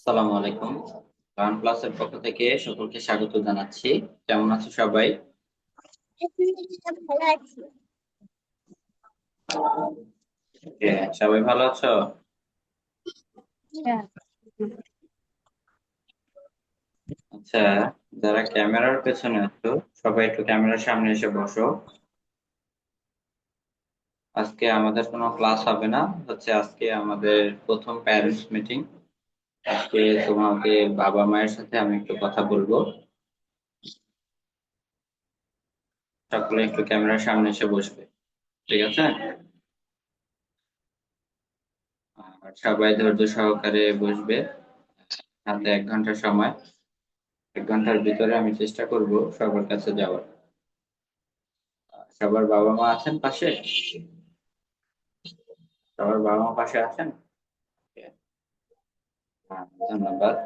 আসসালামু আলাইকুম। লার্ন প্লাসের পক্ষ থেকে সকলকে স্বাগত জানাচ্ছি। কেমন আছো সবাই? ভালো আছি। সবাই ভালো আছো? হ্যাঁ। আচ্ছা, যারা ক্যামেরার পেছনে আছো সবাই একটু ক্যামেরার সামনে এসে বসো। আজকে আমাদের কোনো ক্লাস হবে না, আজকে আমাদের প্রথম প্যারেন্টস মিটিং। আজকে তোমাদের বাবা মায়ের সাথে আমি একটু কথা বলবো। সকলে একটু ক্যামেরার সামনে এসে বসবে, ঠিক আছে? আর সবাই ধৈর্য সহকারে বসবে। হাতে 1 ঘন্টা সময়। 1 ঘন্টার ভিতরে আমি চেষ্টা করব সবার কাছে যাওয়ার। সবার বাবা মা আছেন পাশে? সবার বাবা মা পাশে আছেন? হ্যাঁ, ধন্যবাদ।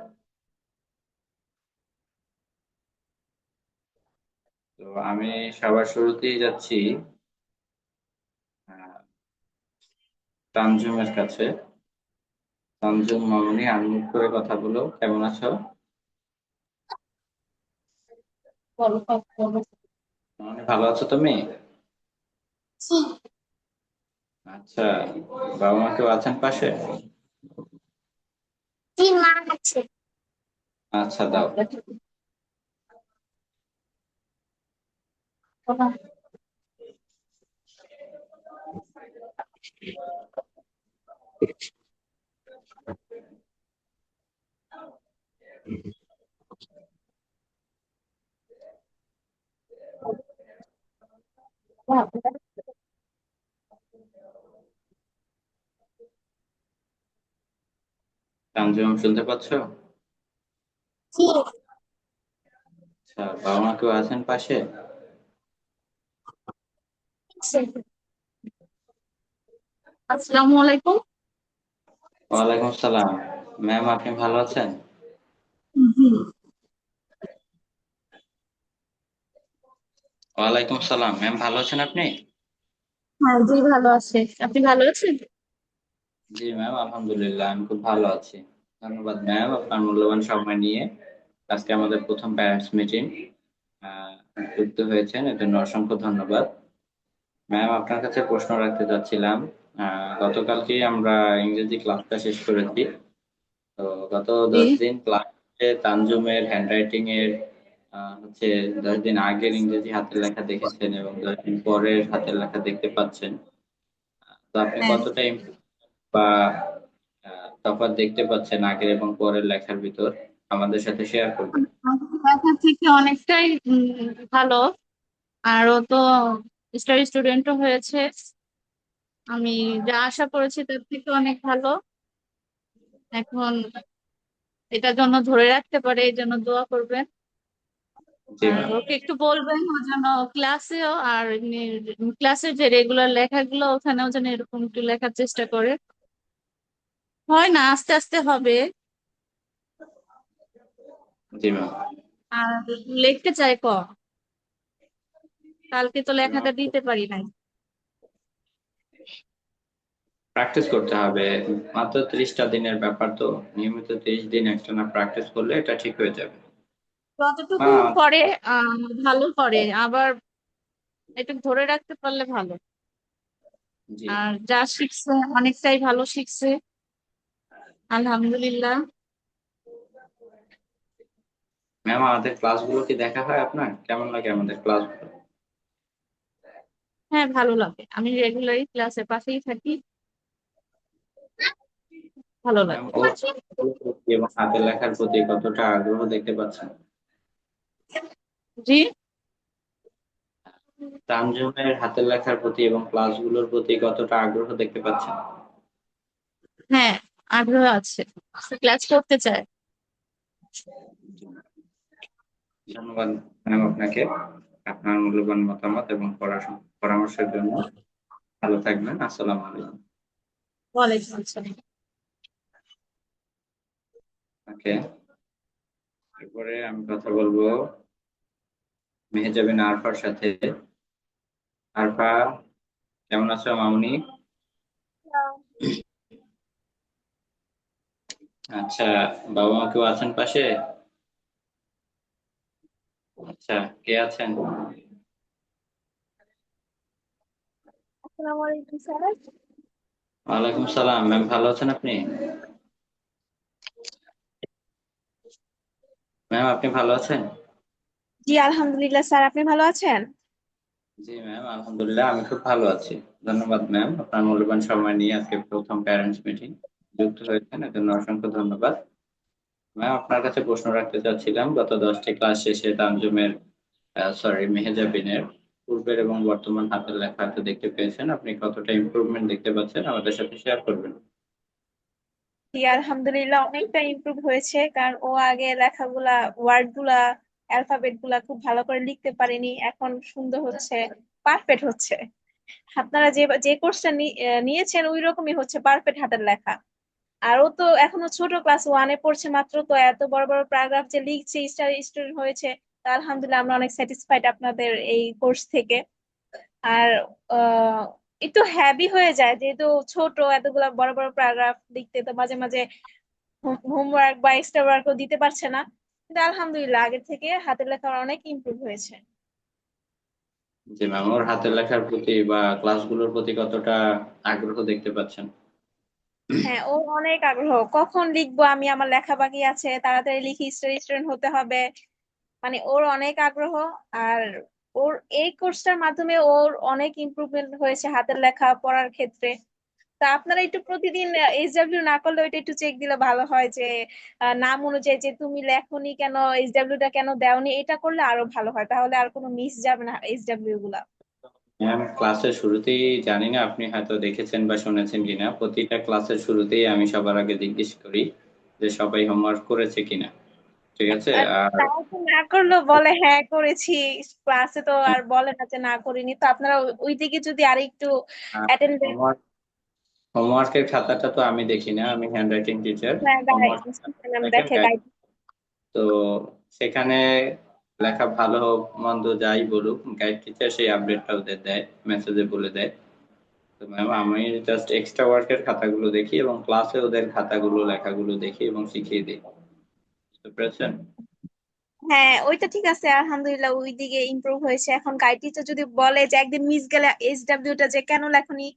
তো আমি সবার শুরুতেই যাচ্ছি আহ, তানজুমের কাছে। তানজুম মামুনি, আনমিউট করে কথা বলো। কেমন আছো? বলো, বলো। মামুনি, ভালো আছো তুমি? জি। আচ্ছা, বাবা মা কেউ আছেন পাশে? জি, মা আছে। আচ্ছা, দাও। তানজুম, শুনতে পাচ্ছো? জি। আচ্ছা, বাবা মা কেউ আছেন পাশে? আসসালামু আলাইকুম। ওয়ালাইকুম আসসালাম। ম্যাম, আপনি ভালো আছেন? জি। ওয়ালাইকুম সালাম। ম্যাম, ভালো আছেন আপনি? হ্যাঁ, জি ভালো আছে। আপনি ভালো আছেন? জি ম্যাম, আলহামদুলিল্লাহ আমি খুব ভালো আছি। ধন্যবাদ ম্যাম, আপনার মূল্যবান সময় নিয়ে আজকে আমাদের প্রথম প্যারেন্টস মিটিং যুক্ত হয়েছেন, এর জন্য অসংখ্য ধন্যবাদ। ম্যাম, আপনার কাছে প্রশ্ন রাখতে চাচ্ছিলাম। গতকালকেই আমরা ইংরেজি ক্লাসটা শেষ করেছি। তো গত জি। 10 দিন ক্লাসে তানজুমের হ্যান্ডরাইটিং এর 10 দিন আগের ইংরেজি হাতের লেখা দেখেছেন এবং 10 দিন পরের হাতের লেখা দেখতে পাচ্ছেন। তো আপনি হ্যাঁ, কতটা বা তফাৎ দেখতে পাচ্ছেন আগের এবং পরের লেখার ভিতর, আমাদের সাথে শেয়ার করবেন? লেখা থেকে অনেকটাই ভালো। আর ও তো স্টার স্টুডেন্টও হয়েছে। আমি যা আশা করেছি তার থেকে অনেক ভালো। এখন এটার জন্য ধরে রাখতে পারে, এই জন্য দোয়া করবেন। জি আর ম্যাম। ওকে একটু বলবেন ও যেন ক্লাসেও আর ক্লাসের যে রেগুলার লেখাগুলো ওখানেও যেন এরকম একটু লেখার চেষ্টা করে। হয় না, আস্তে আস্তে হবে। জি ম্যাম। আর লিখতে চাই কালকে তো জি ম্যাম, লেখাটা দিতে পারি নাই। প্র্যাকটিস করতে হবে। মাত্র 30টা দিনের ব্যাপার, তো নিয়মিত 30 দিন একটানা প্র্যাকটিস করলে এটা ঠিক হয়ে যাবে। যতটুকু মা। করে ভালো করে, আবার একটু ধরে রাখতে পারলে ভালো। জি। আর যা শিখছে অনেকটাই ভালো শিখছে, আলহামদুলিল্লাহ। ম্যাম, আমাদের ক্লাসগুলো কি দেখা হয় আপনার? কেমন লাগে আমাদের ক্লাসগুলো? হ্যাঁ, ভালো লাগে। আমি রেগুলারই ক্লাসের পাশেই থাকি, ভালো ম্যাম, লাগে। ওর প্রতি এবং হাতের লেখার প্রতি কতটা আগ্রহ দেখতে পাচ্ছেন? জি। তানজুমের হাতের লেখার প্রতি এবং ক্লাসগুলোর প্রতি কতটা আগ্রহ দেখতে পাচ্ছেন? হ্যাঁ, আগ্রহ আছে, ক্লাস করতে চায়। ধন্যবাদ ম্যাম আপনাকে, আপনার মূল্যবান মতামত এবং পরামর্শের জন্য। ভালো থাকবেন। আসসালামু আলাইকুম। ওয়ালাইকুম আসসালাম। ওকে। এরপরে আমি কথা বলবো মেহেজাবিন আরফার সাথে। আরফা, কেমন আছো মামুনি? আচ্ছা, বাবা মা কেউ আছেন পাশে? আচ্ছা, কে আছেন? আসসালামু আলাইকুম স্যার। ওয়ালাইকুম সালাম। ম্যাম, ভালো আছেন আপনি? ম্যাম, আপনি ভালো আছেন? জি আলহামদুলিল্লাহ স্যার, আপনি ভালো আছেন? জি ম্যাম, আলহামদুলিল্লাহ আমি খুব ভালো আছি। ধন্যবাদ ম্যাম, আপনার মূল্যবান সময় নিয়ে আজকে প্রথম প্যারেন্টস মিটিং যুক্ত হয়েছেন, এর জন্য অসংখ্য ধন্যবাদ। ম্যাম, আপনার কাছে প্রশ্ন রাখতে চাচ্ছিলাম, গত 10টি ক্লাস শেষে তানজুমের মেহেজাবিনের পূর্বের এবং বর্তমান হাতের লেখা তো দেখতে পেয়েছেন, আপনি কতটা ইমপ্রুভমেন্ট দেখতে পাচ্ছেন আমাদের সাথে শেয়ার করবেন? জি আলহামদুলিল্লাহ অনেকটা ইমপ্রুভ হয়েছে, কারণ ও আগে লেখাগুলা, ওয়ার্ড গুলা, অ্যালফাবেট গুলা খুব ভালো করে লিখতে পারেনি, এখন সুন্দর হচ্ছে, পারফেক্ট হচ্ছে। আপনারা যে যে কোর্সটা নিয়েছেন ওই রকমই হচ্ছে, পারফেক্ট হাতের লেখা। আর ও তো এখনো ছোট, ক্লাস ওয়ানে পড়ছে মাত্র, তো এত বড় বড় প্যারাগ্রাফ যে লিখছে, স্টার স্টুডেন্ট হয়েছে। তো আলহামদুলিল্লাহ আমরা অনেক স্যাটিসফাইড আপনাদের এই কোর্স থেকে। আর আহ, একটু হ্যাভি হয়ে যায় যেহেতু ছোট, এতগুলা বড় বড় প্যারাগ্রাফ লিখতে, তো মাঝে মাঝে হোমওয়ার্ক বা এক্সট্রা ওয়ার্কও দিতে পারছে না। কিন্তু আলহামদুলিল্লাহ আগের থেকে হাতের লেখা অনেক ইমপ্রুভ হয়েছে। যে ম্যাম, ওর হাতের লেখার প্রতি বা ক্লাসগুলোর প্রতি কতটা আগ্রহ দেখতে পাচ্ছেন? হ্যাঁ, ও অনেক আগ্রহ, কখন লিখবো আমি, আমার লেখা বাকি আছে, তাড়াতাড়ি লিখি, স্টুডেন্ট হতে হবে। মানে ওর অনেক আগ্রহ। আর ওর এই কোর্সটার মাধ্যমে ওর অনেক ইমপ্রুভমেন্ট হয়েছে হাতের লেখা পড়ার ক্ষেত্রে। তা আপনারা একটু প্রতিদিন এইচডাব্লিউ না করলে ওইটা একটু চেক দিলে ভালো হয়, যে নাম অনুযায়ী যে তুমি লেখনি কেন, এইচডাব্লিউ টা কেন দেওনি, এটা করলে আরো ভালো হয়, তাহলে আর কোনো মিস যাবে না এইচডাব্লিউ গুলা। ম্যাম, ক্লাসের শুরুতেই, জানি না আপনি হয়তো দেখেছেন বা শুনেছেন কিনা, প্রতিটা ক্লাসের শুরুতেই আমি সবার আগে জিজ্ঞেস করি যে সবাই হোমওয়ার্ক করেছে কিনা। ঠিক আছে? আর আর তাও তো না করলেও বলে হ্যাঁ করেছি, ক্লাসে তো আর বলে না যে না করিনি। তো আপনারা ওই দিকে যদি আর একটু অ্যাটেন্ডেন্স। হোমওয়ার্ক হোমওয়ার্কের খাতাটা তো আমি দেখি না, আমি হ্যান্ড রাইটিং টিচার। হোমওয়ার্ক দেখেন দেখে guide। গাইড। তো সেখানে লেখা ভালো হোক মন্দ যাই বলুক, গাইড টিচার সেই আপডেটটা ওদের দেয়, মেসেজে বলে দেয়। তো ম্যাম, আমি জাস্ট এক্সট্রা ওয়ার্কের খাতাগুলো দেখি এবং ক্লাসে ওদের খাতাগুলো লেখাগুলো দেখি এবং শিখিয়ে দিই। বুঝতে পেরেছেন? হ্যাঁ ওইটা ঠিক আছে, আলহামদুলিল্লাহ ওই দিকে ইমপ্রুভ হয়েছে। এখন গাইড টিচার যদি বলে যে একদিন মিস গেলে এইচডাব্লিউ টা যে কেন লেখনি,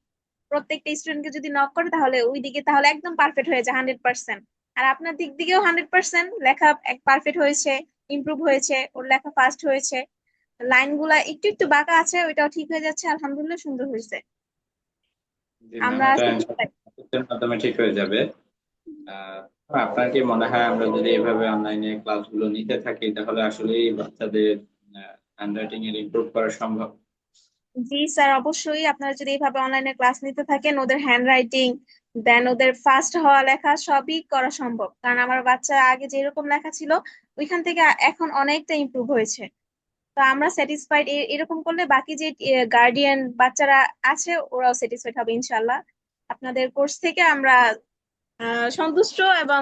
প্রত্যেকটা স্টুডেন্টকে যদি নক করে, তাহলে ওই দিকে তাহলে একদম পারফেক্ট হয়ে যায় 100%। আর আপনার দিক দিকেও 100% লেখা এক পারফেক্ট হয়েছে, ইমপ্রুভ হয়েছে, ওর লেখা ফাস্ট হয়েছে। লাইন গুলা একটু একটু বাঁকা আছে, ওইটাও ঠিক হয়ে যাচ্ছে, আলহামদুলিল্লাহ সুন্দর হয়েছে। জি ম্যাম, আমরা এটা satisfied। ইনশাআল্লাহ মাধ্যমে ঠিক হয়ে যাবে। আহ, আপনার কি মনে হয় আমরা যদি এভাবে অনলাইনে ক্লাসগুলো নিতে থাকি তাহলে আসলেই বাচ্চাদের হ্যান্ডরাইটিং এর ইমপ্রুভ করা সম্ভব? জি স্যার, অবশ্যই আপনারা যদি এইভাবে অনলাইনে ক্লাস নিতে থাকেন, ওদের হ্যান্ড রাইটিং, দেন ওদের ফাস্ট হওয়া লেখা সবই করা সম্ভব। কারণ আমার বাচ্চা আগে যেরকম লেখা ছিল ওইখান থেকে এখন অনেকটা ইমপ্রুভ হয়েছে। তো আমরা স্যাটিসফাইড। এরকম করলে বাকি যে গার্ডিয়ান বাচ্চারা আছে ওরাও স্যাটিসফাইড হবে ইনশাল্লাহ। আপনাদের কোর্স থেকে আমরা সন্তুষ্ট, এবং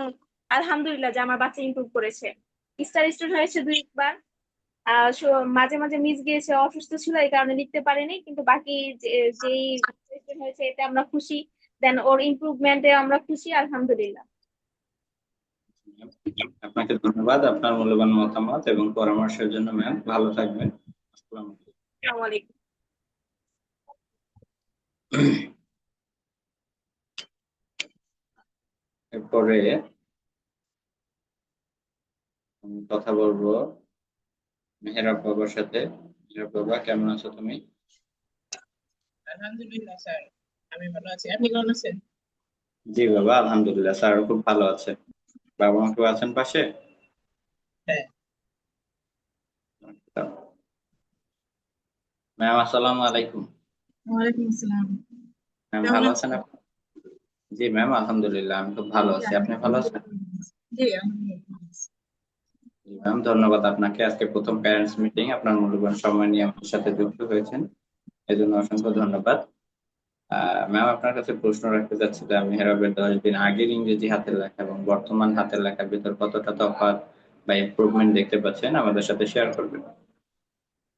আলহামদুলিল্লাহ যে আমার বাচ্চা ইমপ্রুভ করেছে। স্টার স্টুডেন্ট হয়েছে 2বার। মাঝে মাঝে মিস গিয়েছে, অসুস্থ ছিল এই কারণে লিখতে পারেনি, কিন্তু বাকি যেই session হয়েছে এতে আমরা খুশি। দেন ওর ইমপ্রুভমেন্টে আমরা খুশি, আলহামদুলিল্লাহ। আপনাকে ধন্যবাদ আপনার মূল্যবান মতামত এবং পরামর্শের জন্য ম্যাম। ভালো থাকবেন। আসসালামু আসসালামু আলাইকুম। আলাইকুম। এরপরে আমি কথা বলবো মেহেরাব বাবার সাথে। মেহেরাব বাবা, কেমন আছো তুমি? আলহামদুলিল্লাহ স্যার, আমি ভালো আছি। আপনি কেমন আছেন? জি বাবা, আলহামদুলিল্লাহ স্যার খুব ভালো আছে। বাবা মা কেউ আছেন পাশে? হ্যাঁ। ম্যাম, আসসালামু আলাইকুম। ওয়ালাইকুম আসসালাম। ম্যাম, কেমন ভালো আছেন আছেন? আপনি? জি ম্যাম, আলহামদুলিল্লাহ আমি খুব ভালো জি, আছি। আমি আপনি ভালো আছেন? আলহামদুলিল্লাহ ভালো আছি। জি, আলহামদুলিল্লাহ ভালো আছি। জি ম্যাম, ধন্যবাদ আপনাকে। আজকে প্রথম প্যারেন্টস মিটিং, আপনার মূল্যবান সময় নিয়ে আমাদের সাথে যুক্ত হয়েছেন, এজন্য অসংখ্য ধন্যবাদ। ম্যাম, আপনার কাছে প্রশ্ন রাখতে চাচ্ছিলাম, মেহরাবের 10 দিন আগের ইংরেজি হাতের লেখা এবং বর্তমান হাতের লেখার ভিতর কতটা তফাৎ বা ইমপ্রুভমেন্ট দেখতে পাচ্ছেন আমাদের সাথে শেয়ার করবেন?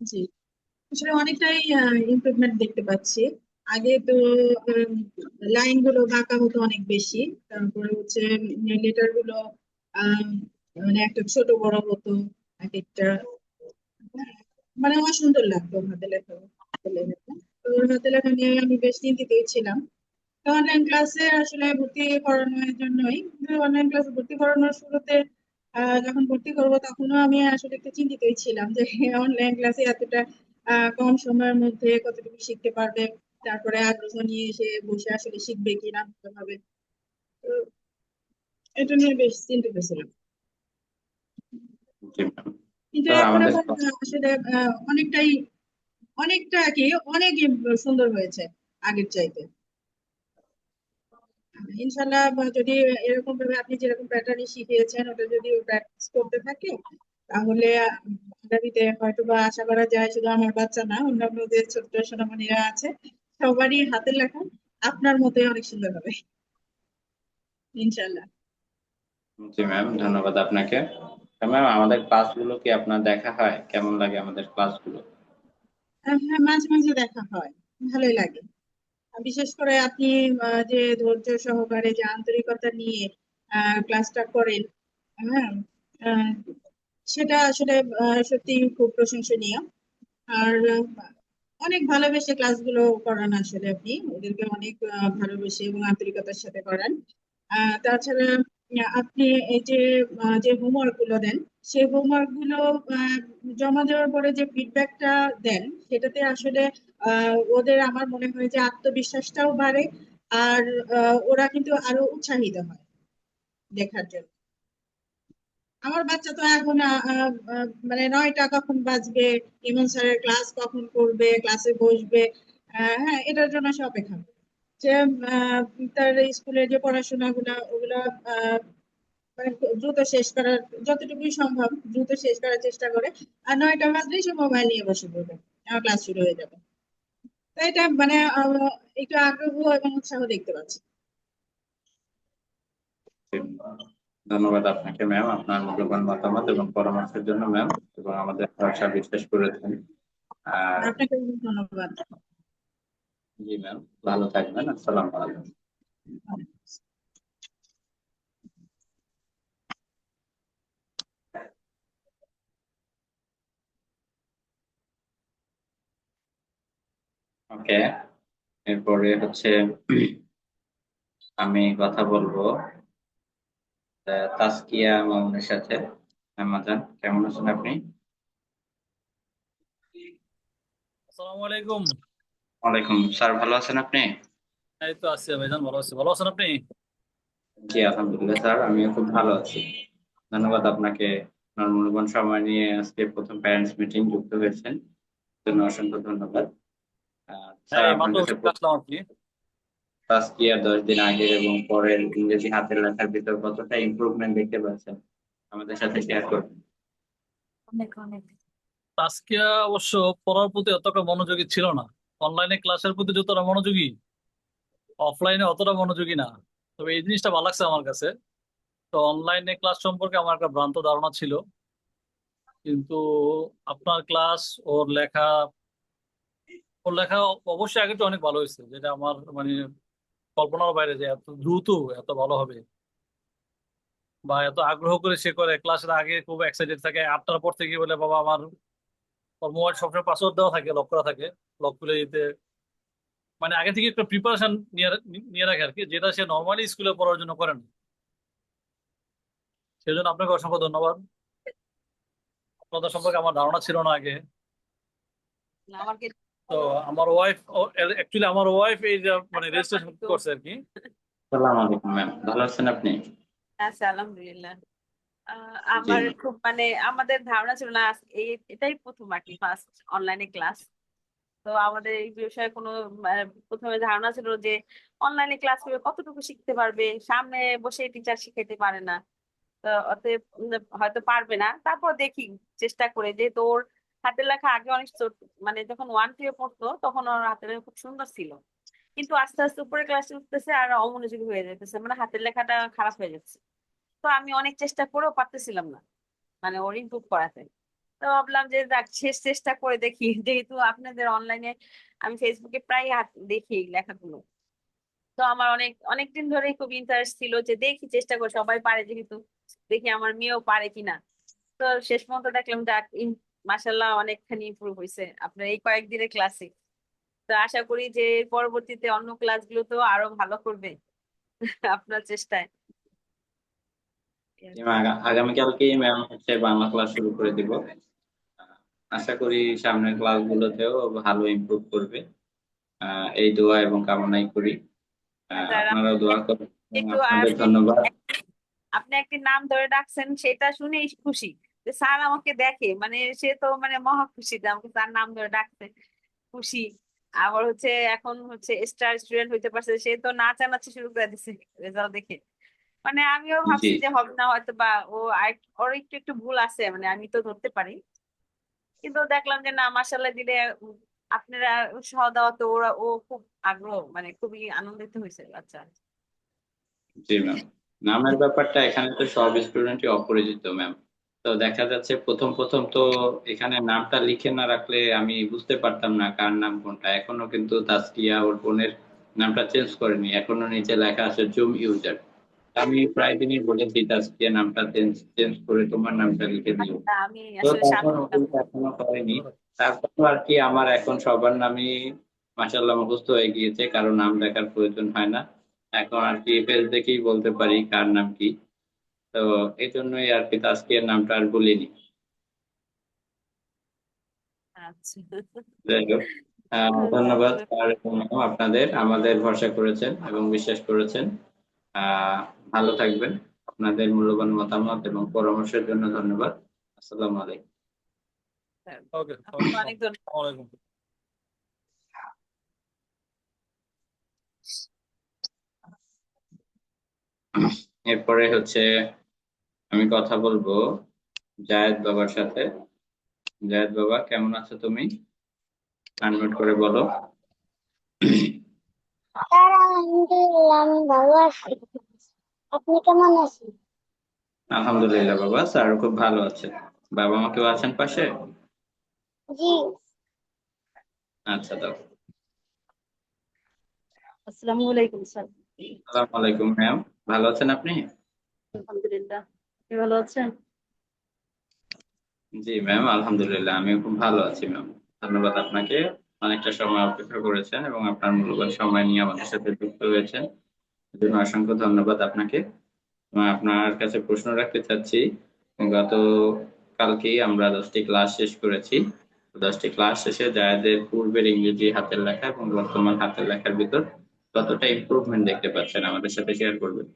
জি, আসলে অনেকটাই ইমপ্রুভমেন্ট দেখতে পাচ্ছি। আগে তো লাইন গুলো বাঁকা হতো অনেক বেশি, তারপরে হচ্ছে লেটার গুলো আম, মানে একটা ছোট বড় হতো এক একটা, মানে আমার সুন্দর লাগতো হাতে লেখা। হাতে লেখা তো ওর হাতে লেখা নিয়ে আমি বেশ চিন্তিতই ছিলাম। তো অনলাইন ক্লাসে আসলে ভর্তি করানোর জন্যই, অনলাইন ক্লাসে ভর্তি করানোর শুরুতে যখন ভর্তি করবো তখনও আমি আসলে একটু চিন্তিতই ছিলাম যে অনলাইন ক্লাসে এতটা কম সময়ের মধ্যে কতটুকু শিখতে পারবে, তারপরে আগ্রহ নিয়ে এসে বসে আসলে শিখবে কিনা ভাবে। তো এটা নিয়ে বেশ চিন্তিত ছিলাম। জি ম্যাম। কিন্তু তো এখন আমাদের এখন আসলে অনেকটাই, অনেকটা কি অনেক সুন্দর হয়েছে আগের চাইতে। ইনশাল্লাহ যদি এরকম ভাবে আপনি যেরকম প্যাটার্ন শিখিয়েছেন ওটা যদি প্র্যাকটিস করতে থাকে, তাহলে আগামীতে হয়তো বা আশা করা যায় শুধু আমার বাচ্চা না, অন্যান্য যে ছোট্ট সোনামণিরা আছে সবারই হাতের লেখা আপনার মতোই অনেক সুন্দর হবে ইনশাল্লাহ। জি ম্যাম, ধন্যবাদ আপনাকে। ম্যাম, আমাদের ক্লাসগুলো কি আপনার দেখা হয়? কেমন লাগে আমাদের ক্লাসগুলো? হ্যাঁ, মাঝে মাঝে দেখা হয়, ভালোই লাগে। বিশেষ করে আপনি যে ধৈর্য সহকারে যে আন্তরিকতা নিয়ে ক্লাসটা করেন, হ্যাঁ, আহ, সেটা আসলে সত্যি খুব প্রশংসনীয়। আর অনেক ভালোবেসে ক্লাসগুলো করান আসলে, আপনি ওদেরকে অনেক ভালোবেসে এবং আন্তরিকতার সাথে করান। তাছাড়া আপনি এই যে যে হোমওয়ার্ক গুলো দেন, সেই হোমওয়ার্ক গুলো আহ, জমা দেওয়ার পরে যে ফিডব্যাকটা দেন, সেটাতে আসলে ওদের আমার মনে হয় যে আত্মবিশ্বাসটাও বাড়ে। আর ওরা কিন্তু আরো উৎসাহিত হয় লেখার জন্য। আমার বাচ্চা তো এখন মানে 9টা কখন বাজবে, ইমন স্যারের ক্লাস কখন করবে, ক্লাসে বসবে, হ্যাঁ এটার জন্য সে অপেক্ষা করে। সে আহ, তার স্কুলের যে পড়াশোনা গুলা ওগুলা মানে খুব দ্রুত শেষ করার, যতটুকুই সম্ভব দ্রুত শেষ করার চেষ্টা করে। আর 9টা বাজলেই সে মোবাইল নিয়ে বসে পড়বে, আমার ক্লাস শুরু হয়ে যাবে। তো এটা মানে একটু আগ্রহ এবং উৎসাহ দেখতে পাচ্ছি। জি, ধন্যবাদ আপনাকে ম্যাম, আপনার মূল্যবান মতামত এবং পরামর্শের জন্য ম্যাম, এবং আমাদের ভরসা বিশ্বাস করেছেন। আর আপনাকে অনেক ধন্যবাদ। জি ম্যাম, ভালো থাকবেন। আসসালামু আলাইকুম। ওকে, এরপরে হচ্ছে আমি কথা বলবো তাসকিয়া মামুনের সাথে। আমাজান, কেমন আছেন আপনি? আসসালামু আলাইকুম। ওয়ালাইকুম স্যার, ভালো আছেন আপনি? এই তো আছি ভাইজান, ভালো আছি। ভালো আছেন আপনি? জি আলহামদুলিল্লাহ স্যার, আমিও খুব ভালো আছি। ধন্যবাদ আপনাকে, আপনার মূল্যবান সময় নিয়ে আজকে প্রথম প্যারেন্টস মিটিং যুক্ত হয়েছেন, জন্য অসংখ্য ধন্যবাদ। হ্যাঁ, স্যার, এই আপনার মাত্র কাছে আসলাম আপনি। ফার্স্ট ইয়ার 10 দিন আগের এবং পরের ইংরেজি হাতের লেখার ভিতর কতটা ইমপ্রুভমেন্ট দেখতে পাচ্ছেন আমাদের সাথে শেয়ার করুন। অনেক অনেক। আজকে অবশ্য পড়ার প্রতি অতটা মনোযোগী ছিল না। অনলাইনে ক্লাসের প্রতি যতটা মনোযোগী, অফলাইনে অতটা মনোযোগী না। তবে এই জিনিসটা ভালো লাগছে আমার কাছে। তো অনলাইনে ক্লাস সম্পর্কে আমার একটা ভ্রান্ত ধারণা ছিল, কিন্তু আপনার ক্লাস, ওর লেখা, ওর লেখা অবশ্যই আগে তো অনেক ভালো হয়েছে, যেটা আমার মানে কল্পনার বাইরে যে এত দ্রুত এত ভালো হবে, বা এত আগ্রহ করে সে করে। ক্লাসের আগে খুব এক্সাইটেড থাকে, 8টার পর থেকে বলে বাবা আমার, ওর মোবাইল সবসময় পাসওয়ার্ড দেওয়া থাকে, লক করা থাকে, লক খুলে দিতে, মানে আগে থেকে একটা প্রিপারেশন নিয়ে নিয়ে রাখে আর কি, যেটা সে নর্মালি স্কুলে পড়ার জন্য করে না। সেই জন্য আপনাকে অসংখ্য ধন্যবাদ। আপনাদের সম্পর্কে আমার ধারণা ছিল না আগে। তো আমার ওয়াইফ, অ্যাকচুয়ালি আমার ওয়াইফ এই যে মানে রেজিস্ট্রেশন করছে আর কি। আসসালামু আলাইকুম ম্যাম, ভালো আছেন আপনি? আচ্ছা, আলহামদুলিল্লাহ। জি আমার ম্যাম। খুব মানে আমাদের ধারণা ছিল না, এটাই প্রথম আর কি ফার্স্ট অনলাইনে ক্লাস। তো আমাদের এই বিষয়ে কোনো প্রথমে ধারণা ছিল যে অনলাইনে ক্লাস করে কতটুকু শিখতে পারবে, সামনে বসে টিচার শিখাইতে পারে না। তো অতএব হয়তো পারবে না। তারপর দেখি চেষ্টা করে, যে তোর হাতের লেখা আগে অনেক মানে যখন 1 2 পড়তো তখন ওর হাতের লেখা খুব সুন্দর ছিল, কিন্তু আস্তে আস্তে উপরে ক্লাসে উঠতেছে আর অমনোযোগী হয়ে যেতেছে, মানে হাতের লেখাটা খারাপ হয়ে যাচ্ছে। তো আমি অনেক চেষ্টা করেও পারতেছিলাম না, মানে ওর ইমপ্রুভ করাতে। তো ভাবলাম যে যাক শেষ চেষ্টা করে দেখি, যেহেতু আপনাদের অনলাইনে আমি ফেসবুকে প্রায় দেখি লেখাগুলো। তো আমার অনেক অনেক দিন ধরেই খুব ইন্টারেস্ট ছিল যে দেখি চেষ্টা করে, সবাই পারে যেহেতু, দেখি আমার মেয়েও পারে কিনা। তো শেষ পর্যন্ত দেখলাম যাক মাসাল্লাহ অনেকখানি ইমপ্রুভ হয়েছে আপনার এই কয়েকদিনের ক্লাসে। তো আশা করি যে পরবর্তীতে অন্য ক্লাসগুলো তো আরো ভালো করবে আপনার চেষ্টায়। আগামীকালকেই ম্যাম হচ্ছে বাংলা ক্লাস শুরু করে দিব। আশা করি সামনের ক্লাসগুলোতেও ভালো ইমপ্রুভ করবে। এই দোয়া এবং কামনাই করি। যারা আপনারাও দোয়া করবেন এবং একটু আপনাদের আপনি ধন্যবাদ। আপনি একটি নাম ধরে ডাকছেন সেটা শুনেই খুশি, যে স্যার আমাকে দেখে, মানে সে তো মানে মহা খুশি যে আমাকে স্যার নাম ধরে ডাকছে, খুশি। আবার হচ্ছে এখন হচ্ছে স্টার স্টুডেন্ট হইতে পারছে, সে তো নাচানাচি শুরু করে দিছে রেজাল্ট দেখে। মানে আমিও জি ভাবছি যে হবে না হয়তো, বা ও ওর একটু একটু ভুল আছে, মানে আমি তো ধরতে পারি, কিন্তু দেখলাম যে না মাসাল্লাহ দিলে উম, আপনারা উৎসাহ দেওয়া, তো ওরা ও খুব আগ্রহ, মানে খুবই আনন্দিত হয়েছে বাচ্চা। জি ম্যাম, নামের ব্যাপারটা এখানে তো সব স্টুডেন্টই অপরিচিত ম্যাম। তো দেখা যাচ্ছে প্রথম প্রথম তো এখানে নামটা লিখে না রাখলে আমি বুঝতে পারতাম না কার নাম কোনটা। এখনো কিন্তু তাসকিয়া ওর বোনের নামটা চেঞ্জ করেনি, এখনো নিচে লেখা আছে জুম ইউজার। আমি প্রায় দিনই বলেছি তাসকিয়া নামটা চেঞ্জ চেঞ্জ করে তোমার নামটা লিখে দিও। আচ্ছা, আমি তো আসলে তখন ও সামনে। কিন্তু এখনো করেনি। তারপর আর কি আমার এখন সবার নামই মাশাআল্লাহ মুখস্থ হয়ে গিয়েছে, কারো নাম লেখার প্রয়োজন হয় না। এখন আর কি পেজ দেখেই বলতে পারি কার নাম কি। তো এই জন্যই আর কি তাসকিয়ার নামটা আর বলিনি। আচ্ছা। যাই হোক, ধন্যবাদ স্যার এবং ম্যাম, আপনাদের আমাদের ভরসা করেছেন এবং বিশ্বাস করেছেন। আহ ভালো থাকবেন। আপনাদের মূল্যবান মতামত এবং পরামর্শের জন্য ধন্যবাদ। আসসালামু আলাইকুম। ওকে, আপনাকে অনেক ধন্যবাদ। আসসালামু আলাইকুম। এরপরে হচ্ছে আমি কথা বলবো জায়েদ বাবার সাথে। জায়েদ বাবা, কেমন আছো তুমি? আনমিউট করে বলো। স্যার আলহামদুলিল্লাহ আমি ভালো আছি। আপনি কেমন আছেন? আলহামদুলিল্লাহ বাবা, স্যার খুব ভালো আছে। বাবা মা কেউ আছেন পাশে? জি। আচ্ছা, দাও। আসসালামু আলাইকুম স্যার। আসসালামু আলাইকুম ম্যাম, ভালো আছেন আপনি? আলহামদুলিল্লাহ, আপনি ভালো আছেন? জি ম্যাম, আলহামদুলিল্লাহ আমিও খুব ভালো আছি ম্যাম। ধন্যবাদ আপনাকে। অনেকটা সময় অপেক্ষা করেছেন এবং আপনার মূল্যবান সময় নিয়ে আমাদের সাথে যুক্ত হয়েছেন, এজন্য অসংখ্য ধন্যবাদ আপনাকে। আপনার কাছে প্রশ্ন রাখতে চাচ্ছি, গত কালকেই আমরা 10টি ক্লাস শেষ করেছি। 10টি ক্লাস শেষে যাদের পূর্বের ইংরেজি হাতের লেখা এবং বর্তমান হাতের লেখার ভিতর কতটা ইমপ্রুভমেন্ট দেখতে পাচ্ছেন আমাদের সাথে শেয়ার করবেন?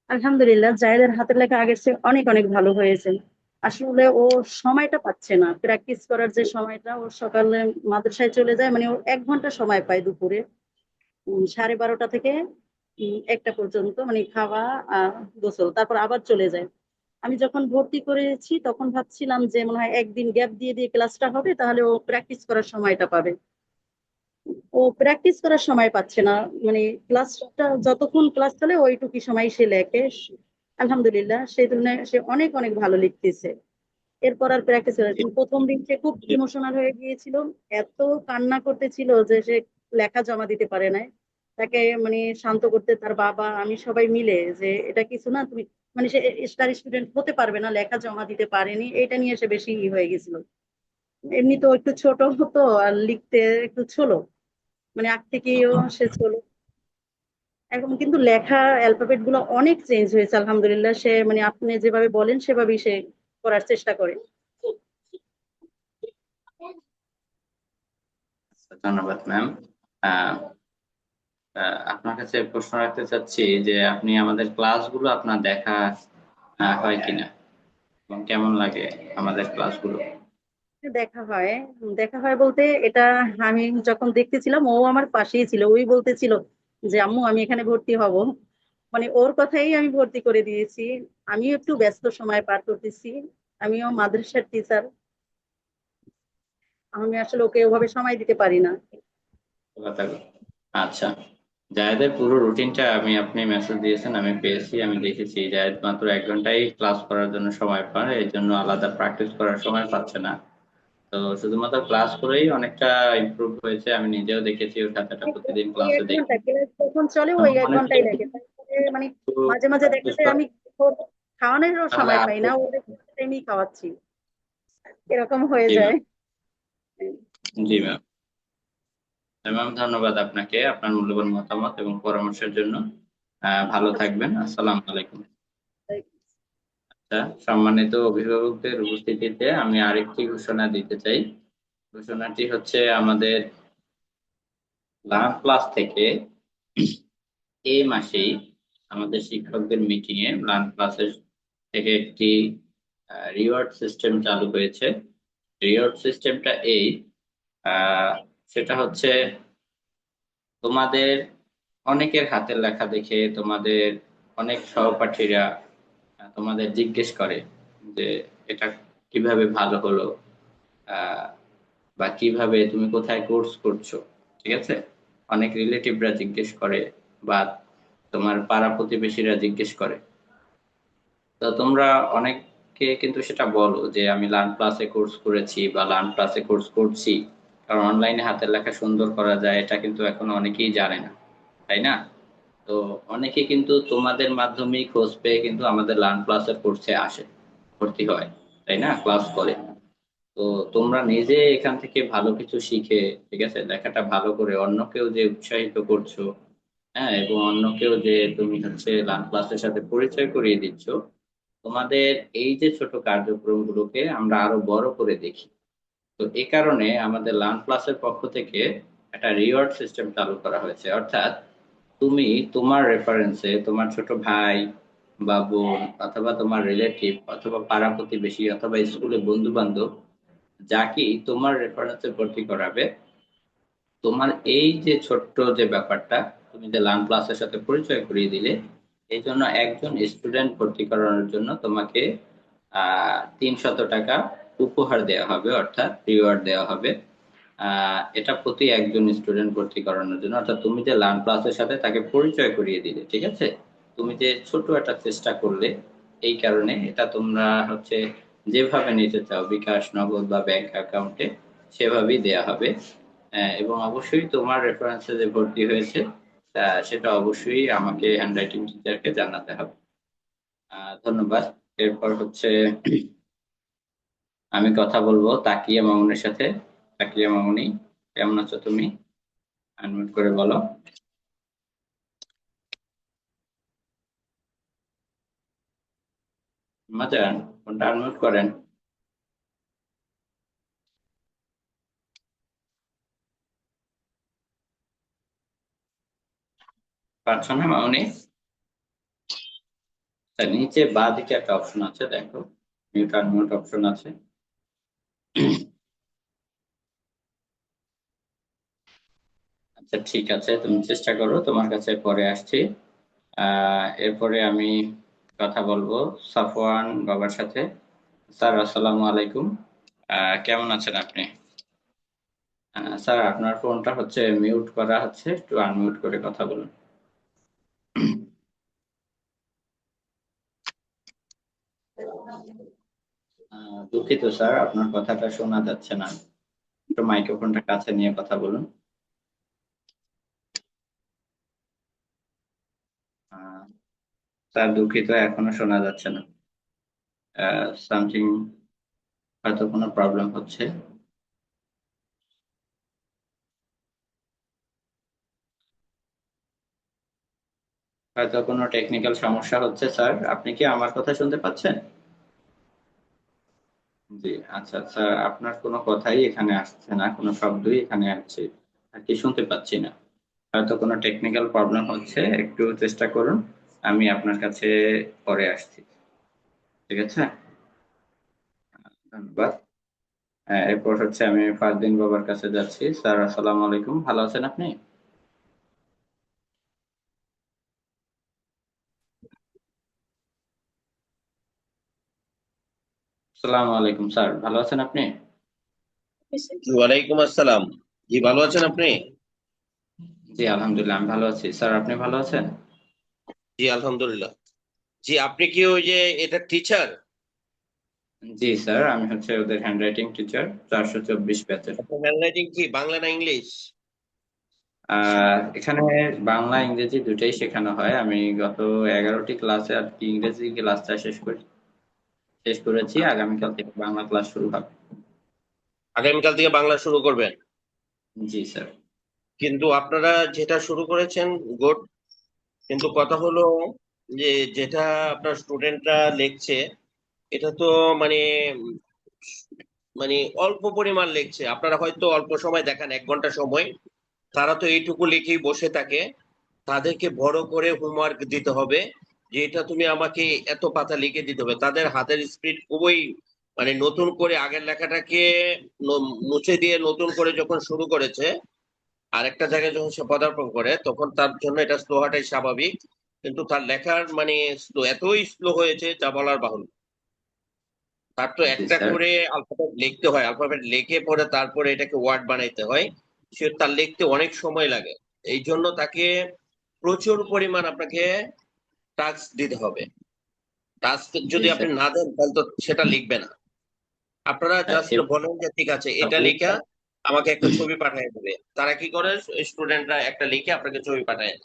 আলহামদুলিল্লাহ, জায়েদের হাতের লেখা আগের চেয়ে অনেক অনেক ভালো হয়েছে। আসলে ও সময়টা পাচ্ছে না, প্র্যাকটিস করার যে সময়টা, ও সকালে মাদ্রাসায় চলে যায়, মানে ও 1 ঘন্টা সময় পায় দুপুরে 12:30 থেকে 1টা পর্যন্ত, মানে খাওয়া আর গোসল, তারপর আবার চলে যায়। আমি যখন ভর্তি করেছি তখন ভাবছিলাম যে মনে হয় একদিন গ্যাপ দিয়ে দিয়ে ক্লাসটা হবে, তাহলে ও প্র্যাকটিস করার সময়টা পাবে। ও প্র্যাকটিস করার সময় পাচ্ছে না, মানে ক্লাসটা যতক্ষণ ক্লাস চলে ওইটুকু সময় সে লেখে। আলহামদুলিল্লাহ, সেই তুলনায় সে অনেক অনেক ভালো লিখতেছে। এরপর আর প্র্যাকটিস করে, প্রথম দিন সে খুব ইমোশনাল হয়ে গিয়েছিল, এত কান্না করতেছিল যে সে লেখা জমা দিতে পারে না। তাকে মানে শান্ত করতে তার বাবা আমি সবাই মিলে যে এটা কিছু না, তুমি মানে সে স্টার স্টুডেন্ট হতে পারবে না, লেখা জমা দিতে পারেনি, এটা নিয়ে সে বেশি হয়ে গেছিল। এমনি তো একটু ছোট হতো আর লিখতে একটু ছোলো, মানে আগ থেকেও সে ছোলো। এখন কিন্তু লেখা অ্যালফাবেট গুলো অনেক চেঞ্জ হয়েছে আলহামদুলিল্লাহ, সে মানে আপনি যেভাবে বলেন সেভাবেই সে করার চেষ্টা করে। ধন্যবাদ ম্যাম। আপনার কাছে প্রশ্ন রাখতে চাচ্ছি যে আপনি আমাদের ক্লাসগুলো আপনার দেখা হয় কিনা এবং কেমন লাগে আমাদের ক্লাসগুলো? দেখা হয়, দেখা হয় বলতে এটা আমি যখন দেখতেছিলাম ও আমার পাশেই ছিল, ওই বলতেছিল যে আম্মু আমি এখানে ভর্তি হব, মানে ওর কথাই আমি ভর্তি করে দিয়েছি। আমিও একটু ব্যস্ত সময় পার করতেছি, আমিও মাদ্রাসার টিচার, আমি আসলে ওকে ওভাবে সময় দিতে পারি না। আচ্ছা, জায়েদের পুরো রুটিনটা আপনি মেসেজ দিয়েছেন, আমি পেয়েছি, আমি দেখেছি। জায়েদ মাত্র 1 ঘন্টাই ক্লাস করার জন্য সময় পায়, এই জন্য আলাদা প্র্যাকটিস করার সময় পাচ্ছে না। তো শুধুমাত্র ক্লাস করেই অনেকটা ইমপ্রুভ হয়েছে, আমি নিজেও দেখেছি ওর খাতাটা প্রতিদিন ওই ক্লাসে এক দেখি। ঘন্টা ক্লাস যখন চলে ওই আমার এক মনে ঘন্টাই হয় লাগে, তারপরে মানে একটু মাঝে মাঝে দেখা প্র্যাকটিস যায় করে আমি ওর খাওয়ানোরও তাহলে সময় পাই আরো। না, ওদের টাইমেই খাওয়াচ্ছি, এরকম হয়ে জি যায়। ম্যাম। জি ম্যাম। ম্যাম ধন্যবাদ আপনাকে আপনার মূল্যবান মতামত এবং পরামর্শের জন্য। ভালো থাকবেন। আসসালামু আলাইকুম। আচ্ছা, সম্মানিত অভিভাবকদের উপস্থিতিতে আমি আরেকটি ঘোষণা দিতে চাই। ঘোষণাটি হচ্ছে আমাদের লার্ন প্লাস থেকে এই মাসেই আমাদের শিক্ষকদের মিটিং এ লার্ন ক্লাসের থেকে একটি রিওয়ার্ড সিস্টেম চালু হয়েছে। রিওয়ার্ড সিস্টেমটা এই, আহ, সেটা হচ্ছে তোমাদের অনেকের হাতের লেখা দেখে তোমাদের অনেক সহপাঠীরা তোমাদের জিজ্ঞেস করে যে এটা কিভাবে ভালো হলো, আহ, বা কিভাবে তুমি কোথায় কোর্স করছো। ঠিক আছে, অনেক রিলেটিভরা জিজ্ঞেস করে বা তোমার পাড়া প্রতিবেশীরা জিজ্ঞেস করে। তো তোমরা অনেকে কিন্তু সেটা বলো যে আমি লার্ন প্লাসে কোর্স করেছি বা লার্ন প্লাসে কোর্স করছি, কারণ অনলাইনে হাতের লেখা সুন্দর করা যায় এটা কিন্তু এখন অনেকেই জানে না, তাই না? তো অনেকে কিন্তু তোমাদের মাধ্যমেই খোঁজ পেয়ে কিন্তু আমাদের লার্ন প্লাসের কোর্সে আসে, ভর্তি হয়, তাই না, ক্লাস করে। তো তোমরা নিজে এখান থেকে ভালো কিছু শিখে, ঠিক আছে, লেখাটা ভালো করে অন্যকেও যে উৎসাহিত করছো, হ্যাঁ, এবং অন্যকেও যে তুমি হচ্ছে লার্ন ক্লাসের সাথে পরিচয় করিয়ে দিচ্ছ, তোমাদের এই যে ছোট কার্যক্রমগুলোকে আমরা আরো বড় করে দেখি। তো এই কারণে আমাদের লার্ন প্লাসের পক্ষ থেকে একটা রিওয়ার্ড সিস্টেম চালু করা হয়েছে। অর্থাৎ তুমি তোমার রেফারেন্সে তোমার ছোট ভাই বা বোন অথবা তোমার রিলেটিভ অথবা পাড়া প্রতিবেশী অথবা স্কুলে বন্ধু বান্ধব যাকেই তোমার রেফারেন্সে ভর্তি করাবে, তোমার এই যে ছোট্ট যে ব্যাপারটা, তুমি যে লার্ন ক্লাসের সাথে পরিচয় করিয়ে দিলে, এই জন্য একজন স্টুডেন্ট ভর্তি করানোর জন্য তোমাকে 300 টাকা উপহার দেওয়া হবে, অর্থাৎ রিওয়ার্ড দেওয়া হবে। এটা প্রতি একজন স্টুডেন্ট ভর্তি করানোর জন্য, অর্থাৎ তুমি যে লার্ন ক্লাসের সাথে তাকে পরিচয় করিয়ে দিলে, ঠিক আছে, তুমি যে ছোট একটা চেষ্টা করলে, এই কারণে এটা তোমরা হচ্ছে যেভাবে নিতে চাও বিকাশ, নগদ বা ব্যাংক অ্যাকাউন্টে, সেভাবেই দেয়া হবে। এবং অবশ্যই তোমার রেফারেন্সে যে ভর্তি হয়েছে সেটা অবশ্যই আমাকে হ্যান্ডরাইটিং টিচারকে জানাতে হবে। ধন্যবাদ। এরপর হচ্ছে আমি কথা বলবো তাকিয়া মামুনের সাথে। তাকিয়া মামুনি, কেমন আছো তুমি? আনমিউট করে বলো। মাজান, ফোনটা আনমিউট করেন। পারছো না মামুনি? নিচে বাঁ দিকে একটা অপশন আছে, দেখো, মিউট আনমিউট অপশন আছে। আচ্ছা ঠিক আছে, তুমি চেষ্টা করো, তোমার কাছে পরে আসছি। এরপরে আমি কথা বলবো সাফওয়ান বাবার সাথে। স্যার আসসালামু আলাইকুম, কেমন আছেন আপনি? স্যার আপনার ফোনটা হচ্ছে মিউট করা হচ্ছে, একটু আনমিউট করে কথা বলুন। দুঃখিত স্যার, আপনার কথাটা শোনা যাচ্ছে না, একটু মাইক্রোফোনটা কাছে নিয়ে কথা বলুন। আহ, স্যার দুঃখিত, এখনো শোনা যাচ্ছে না। সামথিং, হয়তো কোনো প্রবলেম হচ্ছে। হয়তো কোনো টেকনিক্যাল সমস্যা হচ্ছে। স্যার আপনি কি আমার কথা শুনতে পাচ্ছেন? জি, আচ্ছা স্যার, আপনার কোনো কথাই এখানে আসছে না, কোনো শব্দই এখানে আসছে আর কি শুনতে পাচ্ছি না। হয়তো কোনো টেকনিক্যাল প্রবলেম হচ্ছে, একটু চেষ্টা করুন, আমি আপনার কাছে পরে আসছি, ঠিক আছে? ধন্যবাদ। এরপর হচ্ছে আমি ফারদিন বাবার কাছে যাচ্ছি। স্যার আসসালামু আলাইকুম, ভালো আছেন আপনি? আসসালামু আলাইকুম স্যার, ভালো আছেন আপনি? ওয়ালাইকুম আসসালাম। জি, ভালো আছেন আপনি? জি আলহামদুলিল্লাহ, আমি ভালো আছি। স্যার আপনি ভালো আছেন? জি আলহামদুলিল্লাহ। জি আপনি কি ওই যে এটা টিচার? জি স্যার, আমি হচ্ছে ওদের হ্যান্ডরাইটিং টিচার 424 ব্যাচের। হ্যান্ডরাইটিং কি বাংলা না ইংলিশ? এখানে বাংলা ইংরেজি দুটাই শেখানো হয়। আমি গত 11টি ক্লাসে আর কি ইংরেজি ক্লাসটা শেষ করেছি। আগামীকাল থেকে বাংলা ক্লাস শুরু হবে। আগামীকাল থেকে বাংলা শুরু করবেন? জি স্যার। কিন্তু আপনারা যেটা শুরু করেছেন গুড, কিন্তু কথা হলো যে যেটা আপনার স্টুডেন্টরা লিখছে এটা তো মানে উম, মানে অল্প পরিমাণ লিখছে। আপনারা হয়তো অল্প সময় দেখান, 1 ঘন্টা সময়, তারা তো এইটুকু লিখেই বসে থাকে। তাদেরকে বড় করে হোমওয়ার্ক দিতে হবে যে এটা তুমি আমাকে এত পাতা লিখে দিতে হবে। তাদের হাতের স্পিড খুবই মানে নতুন করে আগের লেখাটাকে মুছে দিয়ে নতুন করে যখন শুরু করেছে, আরেকটা জায়গায় যখন সে পদার্পণ করে তখন তার জন্য এটা স্লো হওয়াটাই স্বাভাবিক। কিন্তু তার লেখার মানে স্লো, এতই স্লো হয়েছে যা বলার বাহুল্য। তার তো জি একটা স্যার। করে আলফাবেট লিখতে হয়, আলফাবেট লিখে পরে তারপরে এটাকে ওয়ার্ড বানাইতে হয়। সে তার লিখতে অনেক সময় লাগে। এই জন্য তাকে প্রচুর পরিমাণ আপনাকে টাস্ক দিতে হবে। টাস্ক জি যদি আপনি স্যার। না দেন তাহলে তো সেটা লিখবে না। আপনারা জাস্ট এবার বলেন যে ঠিক আছে কথা এটা বলি লিখা স্যার। আমাকে একটা ছবি পাঠিয়ে দেবে। তারা কি করে, স্টুডেন্টরা একটা লিখে আপনাকে ছবি পাঠায়।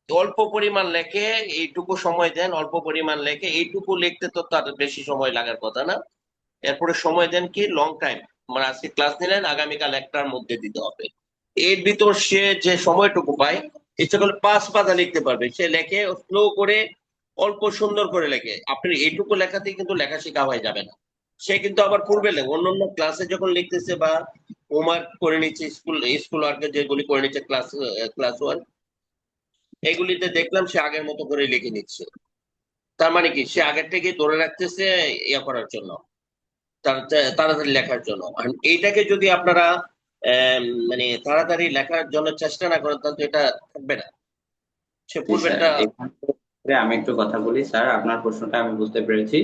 অল্প পরিমাণ লেখে, এইটুকু সময় দেন, অল্প পরিমাণ লেখে, এইটুকু লিখতে তো তার বেশি সময় লাগার কথা না। এরপরে সময় দেন কি লং টাইম, মানে আজকে ক্লাস নিলেন আগামীকাল 1টার মধ্যে দিতে হবে। এর ভিতর সে যে সময়টুকু পায় ইচ্ছা করলে 5 পাতা লিখতে পারবে। সে লেখে স্লো করে, অল্প সুন্দর করে লেখে। আপনি এইটুকু লেখাতেই কিন্তু লেখা শেখা হয়ে যাবে না। সে কিন্তু আবার পূর্বে লেখে অন্যান্য ক্লাসে যখন লিখতেছে বা হোমওয়ার্ক করে নিচ্ছে, স্কুল ওয়ার্কে যেগুলি করে নিচ্ছে, ক্লাস ওয়ার্ক, এগুলিতে দেখলাম সে আগের মতো করে লিখে নিচ্ছে। তার মানে কি সে আগের থেকে ধরে রাখতেছে ইয়া করার জন্য, তাড়াতাড়ি লেখার জন্য। আর এইটাকে যদি আপনারা মানে তাড়াতাড়ি লেখার জন্য চেষ্টা না করেন তাহলে তো এটা থাকবে না। সে জি স্যার, পূর্বেরটা। এখান থেকে আমি একটু কথা বলি স্যার। আপনার প্রশ্নটা আমি বুঝতে পেরেছি।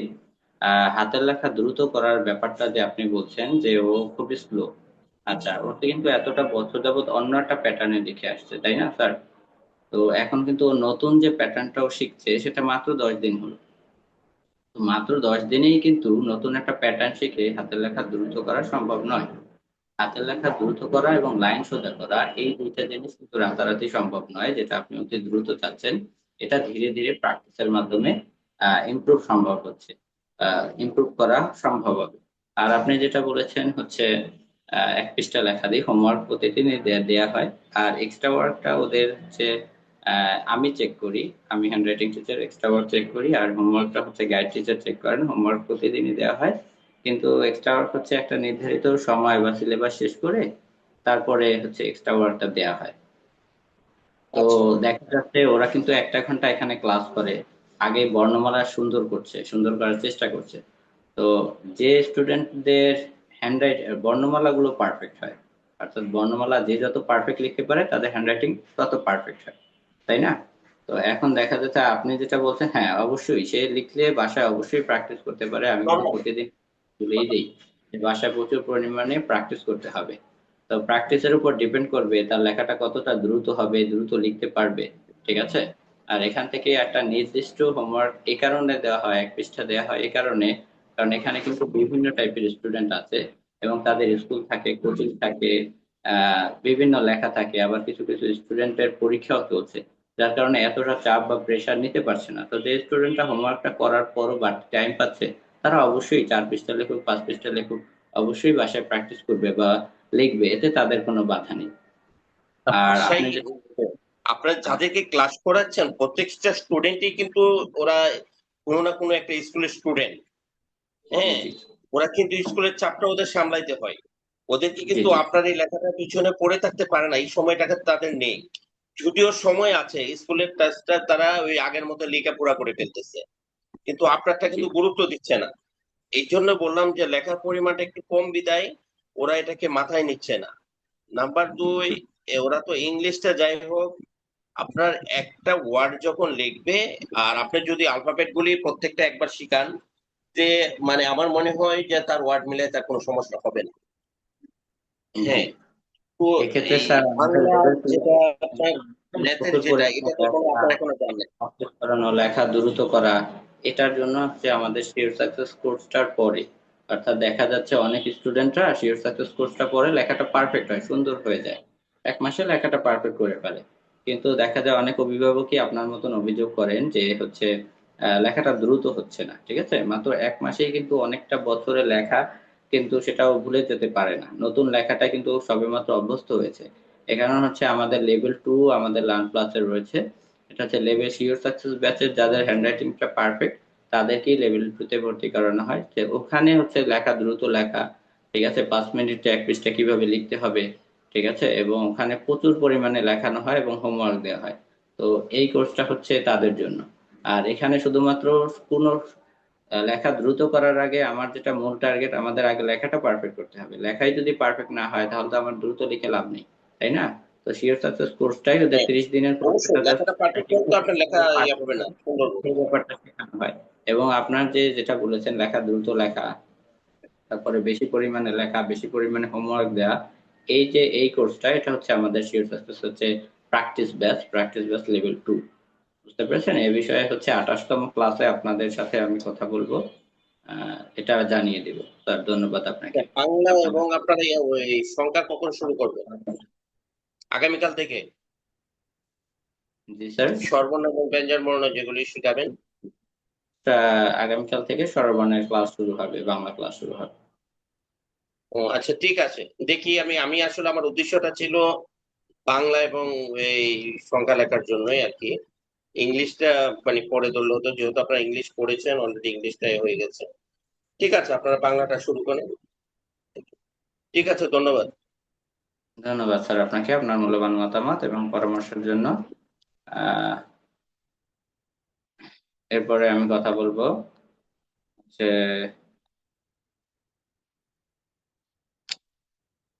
হাতের লেখা দ্রুত করার ব্যাপারটা যে আপনি বলছেন যে ও খুবই স্লো। আচ্ছা, ও তো কিন্তু এতটা বছর যাবত অন্য একটা প্যাটার্নে লিখে আসছে, তাই না স্যার? তো এখন কিন্তু ও নতুন যে প্যাটার্নটা ও শিখছে সেটা মাত্র 10 দিন হলো। তো মাত্র 10 দিনেই কিন্তু নতুন একটা প্যাটার্ন শিখে হাতের লেখা দ্রুত করা সম্ভব নয়। হাতের লেখা দ্রুত করা এবং লাইন সোজা করা এই দুইটা জিনিস কিন্তু রাতারাতি সম্ভব নয়, যেটা আপনি অতি দ্রুত চাচ্ছেন। এটা ধীরে ধীরে প্র্যাকটিসের মাধ্যমে ইমপ্রুভ সম্ভব হচ্ছে, ইমপ্রুভ করা সম্ভব হবে। আর আপনি যেটা বলেছেন হচ্ছে 1 পৃষ্ঠা লেখা দিয়ে হোমওয়ার্ক প্রতিদিনই দেয়া হয়। আর এক্সট্রা ওয়ার্কটা ওদের হচ্ছে আমি চেক করি। আমি handwriting teacher extra work check করি, আর হোমওয়ার্কটা হচ্ছে গাইড টিচার চেক করেন। হোমওয়ার্ক প্রতিদিনই দেওয়া হয়, কিন্তু এক্সট্রা ওয়ার্ক হচ্ছে একটা নির্ধারিত সময় বা সিলেবাস শেষ করে তারপরে হচ্ছে এক্সট্রা ওয়ার্কটা দেওয়া হয়। তো আচ্ছা, দেখা যাচ্ছে ওরা কিন্তু 1টা ঘন্টা এখানে ক্লাস করে আগে বর্ণমালা সুন্দর করার চেষ্টা করছে। তো যে স্টুডেন্টদের হ্যান্ডরাইট বর্ণমালা গুলো পারফেক্ট হয়, অর্থাৎ বর্ণমালা যে যত পারফেক্ট লিখতে পারে তাদের হ্যান্ডরাইটিং তত পারফেক্ট হয়, তাই না? তো এখন দেখা যাচ্ছে আপনি যেটা বলছেন, হ্যাঁ অবশ্যই সে লিখলে বাসায় অবশ্যই প্র্যাকটিস করতে পারে। আমি কিন্তু ধন্যবাদ। প্রতিদিন বলেই দিই যে বাসায় প্রচুর পরিমাণে প্র্যাকটিস করতে হবে। তো প্র্যাকটিসের উপর ডিপেন্ড করবে তার লেখাটা কতটা দ্রুত হবে, দ্রুত লিখতে পারবে। ঠিক আছে? আর এখান থেকে একটা নির্দিষ্ট হোমওয়ার্ক এই কারণে দেওয়া হয়, 1 পৃষ্ঠা দেওয়া হয় এই কারণে, কারণ এখানে কিন্তু বিভিন্ন টাইপের স্টুডেন্ট আছে এবং তাদের স্কুল থাকে, কোচিং থাকে, বিভিন্ন লেখা থাকে, আবার কিছু কিছু স্টুডেন্টের পরীক্ষাও চলছে, যার কারণে এতটা চাপ বা প্রেশার নিতে পারছে না। তো যে স্টুডেন্টরা হোমওয়ার্কটা করার পরও বাড়তি টাইম পাচ্ছে তারা অবশ্যই 4 পৃষ্ঠা লেখুক, 5 পৃষ্ঠা লেখুক, অবশ্যই বাসায় প্র্যাকটিস করবে বা লিখবে, এতে তাদের কোনো বাধা নেই। আর বাসায় আপনি যেটা আপনারা যাদেরকে ক্লাস করাচ্ছেন প্রত্যেকটা স্টুডেন্টই কিন্তু ওরা কোনো না কোনো একটা স্কুলের স্টুডেন্ট। হ্যাঁ, জি ওরা কিন্তু স্কুলের চাপটা ওদের সামলাইতে হয়। ওদেরকে জি কিন্তু জি আপনার এই লেখাটার পিছনে পড়ে থাকতে পারে না, এই সময়টাকে তাদের নেই। যদিও সময় আছে, স্কুলের টাস্কটা তারা ওই আগের মতো লেখাপড়া করে ফেলতেছে, কিন্তু আপনারটা জি কিন্তু গুরুত্ব দিচ্ছে না। এই জন্য বললাম যে লেখার পরিমাণটা একটু কম বিদায় ওরা এটাকে মাথায় নিচ্ছে না। নাম্বার 2, ওরা তো ইংলিশটা যাই হোক, আপনার একটা ওয়ার্ড যখন লিখবে, আর আপনি যদি অ্যালফাবেট গুলি প্রত্যেকটা একবার শিখান, যে মানে আমার মনে হয় যে তার ওয়ার্ড মিলে তার কোনো সমস্যা হবে না। জি হ্যাঁ, তো এক্ষেত্রে এই স্যার আমাদের বাংলা লেভেল যেটা আপনার ম্যাথের প্রচুর যেটা পরিমাণে এটা তো কোনো লেখা আপনার এখনো জান নাই। কমপ্লিট করানো, লেখা দ্রুত করা, এটার জন্য হচ্ছে আমাদের শিওর সাকসেস কোর্সটার পরে, অর্থাৎ দেখা যাচ্ছে অনেক স্টুডেন্টরা শিওর সাকসেস কোর্সটা পরে লেখাটা পারফেক্ট হয়, সুন্দর হয়ে যায়, 1 মাসে লেখাটা পারফেক্ট করে ফেলে। কিন্তু দেখা যায় অনেক অভিভাবকই আপনার মতন অভিযোগ করেন যে হচ্ছে লেখাটা দ্রুত হচ্ছে না। ঠিক আছে, মাত্র 1 মাসেই কিন্তু অনেকটা বছরের লেখা কিন্তু সেটাও ভুলে যেতে পারে না, নতুন লেখাটা কিন্তু সবেমাত্র অভ্যস্ত হয়েছে। এ কারণে হচ্ছে আমাদের লেভেল 2 আমাদের লার্ন প্লাসে রয়েছে। এটা হচ্ছে লেভেল শিওর সাকসেস ব্যাচের যাদের হ্যান্ডরাইটিংটা পারফেক্ট তাদেরকেই লেভেল 2 তে ভর্তি করানো হয়। যে ওখানে হচ্ছে লেখা দ্রুত লেখা, ঠিক আছে, 5 মিনিটে 1 পৃষ্ঠা কিভাবে লিখতে হবে, ঠিক আছে, এবং ওখানে প্রচুর পরিমাণে লেখানো হয় এবং হোমওয়ার্ক দেওয়া হয়। তো এই কোর্সটা হচ্ছে তাদের জন্য। আর এখানে শুধুমাত্র কোনো লেখা দ্রুত করার আগে আমার যেটা মূল টার্গেট, আমাদের আগে লেখাটা পারফেক্ট করতে হবে। লেখাই যদি পারফেক্ট না হয় তাহলে তো আমার দ্রুত লিখে লাভ নেই, তাই না? তো শিওর সাকসেস কোর্সটাই ওদের হ্যাঁ, 30 দিনের কোর্স, অবশ্যই লেখাটা পারফেক্ট করলে তো আপনার লেখা ইয়ে হবে না, সুন্দর হবে। সেই ব্যাপারটা শেখানো হয়। এবং আপনার যেটা বলেছেন লেখা দ্রুত লেখা, তারপরে বেশি পরিমাণে লেখা, বেশি পরিমাণে হোমওয়ার্ক দেওয়া, এই যে এই কোর্সটা, এটা হচ্ছে আমাদের শিওর সাকসেস হচ্ছে প্র্যাকটিস ব্যাচ লেভেল 2। বুঝতে পেরেছেন? এই বিষয়ে হচ্ছে 28তম ক্লাসে আপনাদের সাথে আমি কথা বলবো, এটা জানিয়ে দিব। স্যার ধন্যবাদ আপনাকে। বাংলা আপনার এবং আপনার ওই সংখ্যা কখন শুরু করবে? আগামীকাল থেকে জি স্যার, স্বরবর্ণ এবং ব্যঞ্জনবর্ণ যেগুলি শিখাবেন। আগামীকাল থেকে স্বরবর্ণের ক্লাস শুরু হবে, বাংলা ক্লাস শুরু হবে। ও আচ্ছা, ঠিক আছে। দেখি আমি আসলে আমার উদ্দেশ্যটা ছিল বাংলা এবং এই সংখ্যা লেখার জন্যই আর কি। ইংলিশটা মানে পরে ধরলে হতো, যেহেতু আপনারা ইংলিশ পড়েছেন অলরেডি, ইংলিশটাই হয়ে গেছে। ঠিক আছে, আপনারা বাংলাটা শুরু করেন। ঠিক আছে, ধন্যবাদ। ধন্যবাদ স্যার আপনাকে আপনার মূল্যবান মতামত এবং পরামর্শের জন্য। আহ এরপরে আমি কথা বলবো যে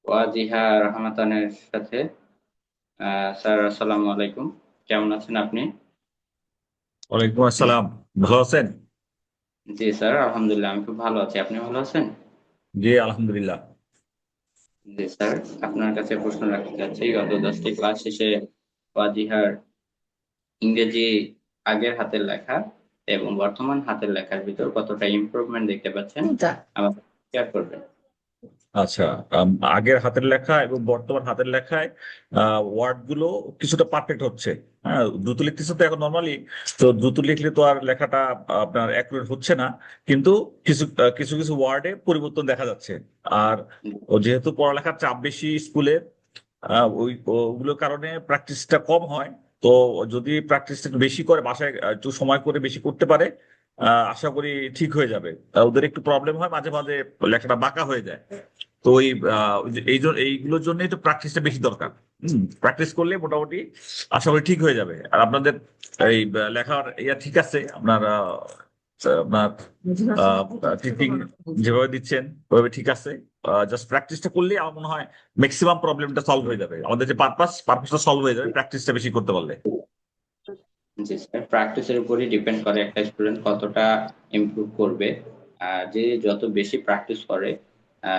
ওয়াজিহা রহমাতানের সাথে। স্যার আসসালামু আলাইকুম, কেমন আছেন আপনি? ওয়ালাইকুম আসসালাম। ভালো আছেন? জি স্যার, আলহামদুলিল্লাহ আমি খুব ভালো আছি, আপনি ভালো আছেন? জি আলহামদুলিল্লাহ। জি স্যার, আপনার কাছে প্রশ্ন রাখতে চাচ্ছি, গত 10টি ক্লাস শেষে ওয়াজিহার ইংরেজি আগের হাতের লেখা এবং বর্তমান হাতের লেখার ভিতর কতটা ইমপ্রুভমেন্ট দেখতে পাচ্ছেন আমাকে শেয়ার করবেন। আচ্ছা, আগের হাতের লেখা এবং বর্তমান হাতের লেখায় ওয়ার্ড গুলো কিছুটা পারফেক্ট হচ্ছে। হ্যাঁ, দ্রুত লিখতেছে তো এখন নর্মালি, তো দ্রুত লিখলে তো আর লেখাটা আপনার অ্যাকুরেট হচ্ছে না, কিন্তু কিছু কিছু কিছু ওয়ার্ডে পরিবর্তন দেখা যাচ্ছে। আর ও যেহেতু পড়ালেখার চাপ বেশি স্কুলে, ওগুলোর কারণে প্র্যাকটিসটা কম হয়। তো যদি প্র্যাকটিসটা একটু বেশি করে বাসায় একটু সময় করে বেশি করতে পারে, আশা করি ঠিক হয়ে যাবে। ওদের একটু প্রবলেম হয় মাঝে মাঝে, লেখাটা বাঁকা হয়ে যায়। তো ওই যে এইগুলোর জন্য একটু প্র্যাকটিসটা বেশি দরকার। প্র্যাকটিস করলে মোটামুটি আশা করি ঠিক হয়ে যাবে। আর আপনাদের এই লেখার ঠিক আছে, আপনার আপনার টিচিং যেভাবে দিচ্ছেন ওইভাবে ঠিক আছে। জাস্ট প্র্যাকটিসটা করলেই আমার মনে হয় ম্যাক্সিমাম প্রবলেমটা সলভ হয়ে যাবে। আমাদের যে পারপাসটা সলভ হয়ে যাবে প্র্যাকটিসটা বেশি করতে পারলে। জি স্যার, প্র্যাকটিসের উপরই ডিপেন্ড করে একটা স্টুডেন্ট কতটা ইমপ্রুভ করবে। যে যত বেশি প্র্যাকটিস করে,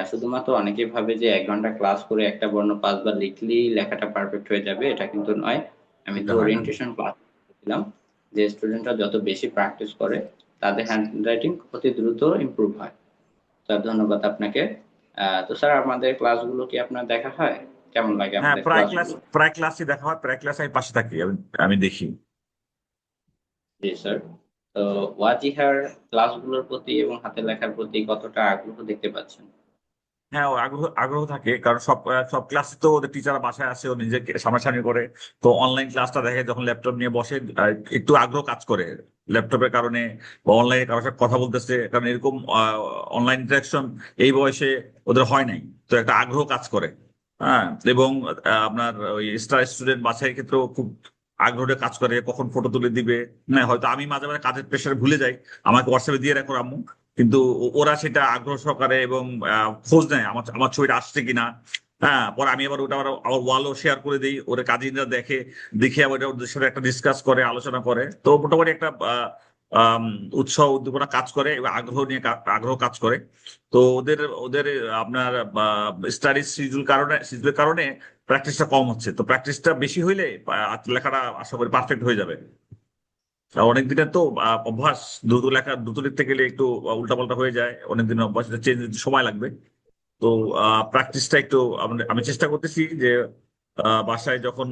শুধুমাত্র অনেকেই ভাবে যে 1 ঘন্টা ক্লাস করে একটা বর্ণ 5 বার লিখলেই লেখাটা পারফেক্ট হয়ে যাবে, এটা কিন্তু নয়। আমি তো এটা হয় না। ওরিয়েন্টেশন ক্লাস ছিলাম যে স্টুডেন্টরা যত বেশি প্র্যাকটিস করে তাদের হ্যান্ড রাইটিং অতি দ্রুত ইমপ্রুভ হয়। স্যার ধন্যবাদ আপনাকে। তো স্যার আমাদের ক্লাসগুলো কি আপনার দেখা হয়? কেমন লাগে হ্যাঁ, আমাদের ক্লাসগুলো? প্রায় ক্লাসই দেখা হয়, প্রায় ক্লাস আমি পাশে থাকি, আমি দেখি। জি স্যার। তো ওয়াজিহার ক্লাসগুলোর প্রতি এবং হাতের লেখার প্রতি কতটা আগ্রহ দেখতে পাচ্ছেন? হ্যাঁ, ও আগ্রহ আগ্রহ থাকে, কারণ সব ক্লাসে তো ওদের টিচার বাসায় আসে, ও নিজে সামনাসামনি করে। তো অনলাইন ক্লাসটা দেখে যখন ল্যাপটপ নিয়ে বসে, একটু আগ্রহ কাজ করে ল্যাপটপের কারণে, বা অনলাইনে কারোর সাথে কথা বলতেছে, কারণ এরকম অনলাইন ইন্টারাকশন এই বয়সে ওদের হয় নাই। তো একটা আগ্রহ কাজ করে। হ্যাঁ, এবং আপনার ওই স্টার স্টুডেন্ট বাছাইয়ের ক্ষেত্রেও খুব আগ্রহে কাজ করে, কখন ফটো তুলে দিবে। হ্যাঁ, হয়তো আমি মাঝে মাঝে কাজের প্রেশারে ভুলে যাই, আমাকে হোয়াটসঅ্যাপে দিয়ে রাখো আম্মু, কিন্তু ওরা সেটা আগ্রহ সহকারে এবং খোঁজ নেয় আমার আমার ছবিটা আসছে কিনা। হ্যাঁ, পরে আমি আবার ওটা আবার ওয়ালও শেয়ার করে দিই, ওরা কাজিনরা দেখে, দেখে আবার ওদের সাথে একটা ডিসকাস করে, আলোচনা করে। তো মোটামুটি একটা আম, উৎসাহ উদ্দীপনা কাজ করে এবং আগ্রহ কাজ করে। তো ওদের ওদের আপনার স্টাডি শিডিউলের কারণে প্র্যাকটিসটা কম হচ্ছে। তো প্র্যাকটিসটা বেশি হইলে লেখাটা আশা করি পারফেক্ট হয়ে যাবে। আর অনেক দিনের তো অভ্যাস, দ্রুত লিখতে গেলে একটু উল্টাপাল্টা হয়ে যায়। অনেক দিনের অভ্যাস, এটা চেঞ্জ সময় লাগবে। তো প্র্যাকটিসটা একটু আমি চেষ্টা করতেছি যে বাসায় যখন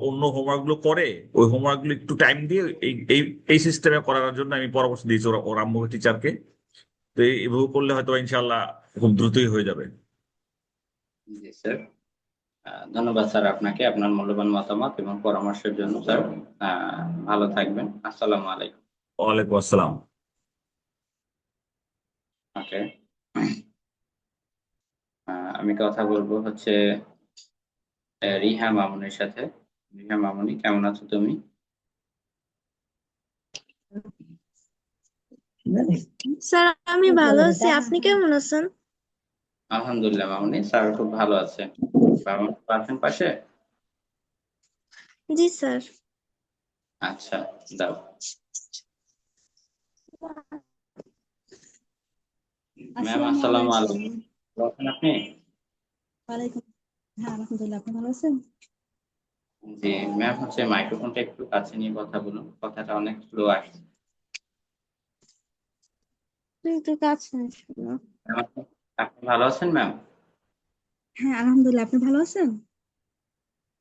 অন্য হোমওয়ার্ক গুলো করে, ওই হোমওয়ার্ক গুলো একটু টাইম দিয়ে এই এই এই সিস্টেমে করার জন্য আমি পরামর্শ দিয়েছি ওর আম্মু টিচারকে। তো এইভাবে করলে হয়তো ইনশাল্লাহ খুব দ্রুতই হয়ে যাবে। জি স্যার, ধন্যবাদ স্যার আপনাকে আপনার মূল্যবান মতামত এবং পরামর্শের জন্য স্যার। ভালো থাকবেন। আসসালামু আলাইকুম। ওয়ালাইকুম আসসালাম। ওকে, আমি কথা বলবো হচ্ছে রিহা মামুনের সাথে। রিহা মামুনি, কেমন আছো তুমি? স্যার আমি ভালো আছি, আপনি কেমন আছেন? আলহামদুলিল্লাহ মামুনি, স্যার খুব ভালো আছে। বাবা মা আছেন পাশে? জি স্যার। আচ্ছা, দাও। ম্যাম আসসালামু আলাইকুম, ভালো আছেন আপনি? ওয়ালাইকুম। হ্যাঁ আলহামদুলিল্লাহ, আপনি ভালো আছেন? জি ম্যাম, হচ্ছে মাইক্রোফোনটা একটু কাছে নিয়ে কথা বলুন, কথাটা অনেক স্লো আসছে। তুই তো কাছে শোনো। ম্যাম, আপনি ভালো আছেন ম্যাম? হ্যাঁ আলহামদুলিল্লাহ, আপনি ভালো আছেন?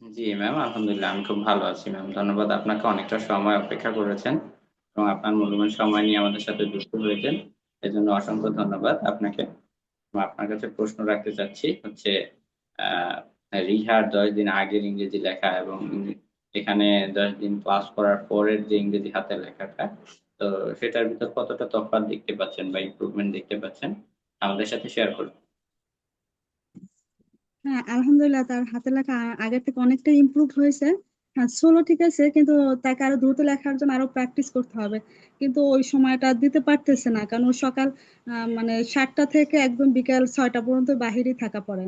জি ম্যাম, আলহামদুলিল্লাহ আমি খুব ভালো আছি ম্যাম। ধন্যবাদ, আপনাকে অনেকটা সময় অপেক্ষা করেছেন এবং আপনার মূল্যবান সময় নিয়ে আমাদের সাথে যুক্ত হয়েছেন, এজন্য অসংখ্য ধন্যবাদ আপনাকে। আপনার কাছে প্রশ্ন রাখতে চাচ্ছি হচ্ছে আহ রিহার 10 দিন আগের ইংরেজি লেখা এবং এখানে 10 দিন ক্লাস করার পরের যে ইংরেজি হাতের লেখাটা, তো সেটার ভিতর কতটা তফাৎ দেখতে পাচ্ছেন বা ইমপ্রুভমেন্ট দেখতে পাচ্ছেন, আমাদের সাথে শেয়ার করুন। হ্যাঁ আলহামদুলিল্লাহ, তার হাতের লেখা আগের থেকে অনেকটা ইমপ্রুভ হয়েছে। হ্যাঁ সোলো ঠিক আছে, কিন্তু তাকে আরো দ্রুত লেখার জন্য আরো প্র্যাকটিস করতে হবে। কিন্তু ওই সময়টা দিতে পারতেছে না, কারণ ও সকাল মানে 7টা থেকে একদম বিকাল 6টা পর্যন্ত বাহিরে থাকা পড়ে।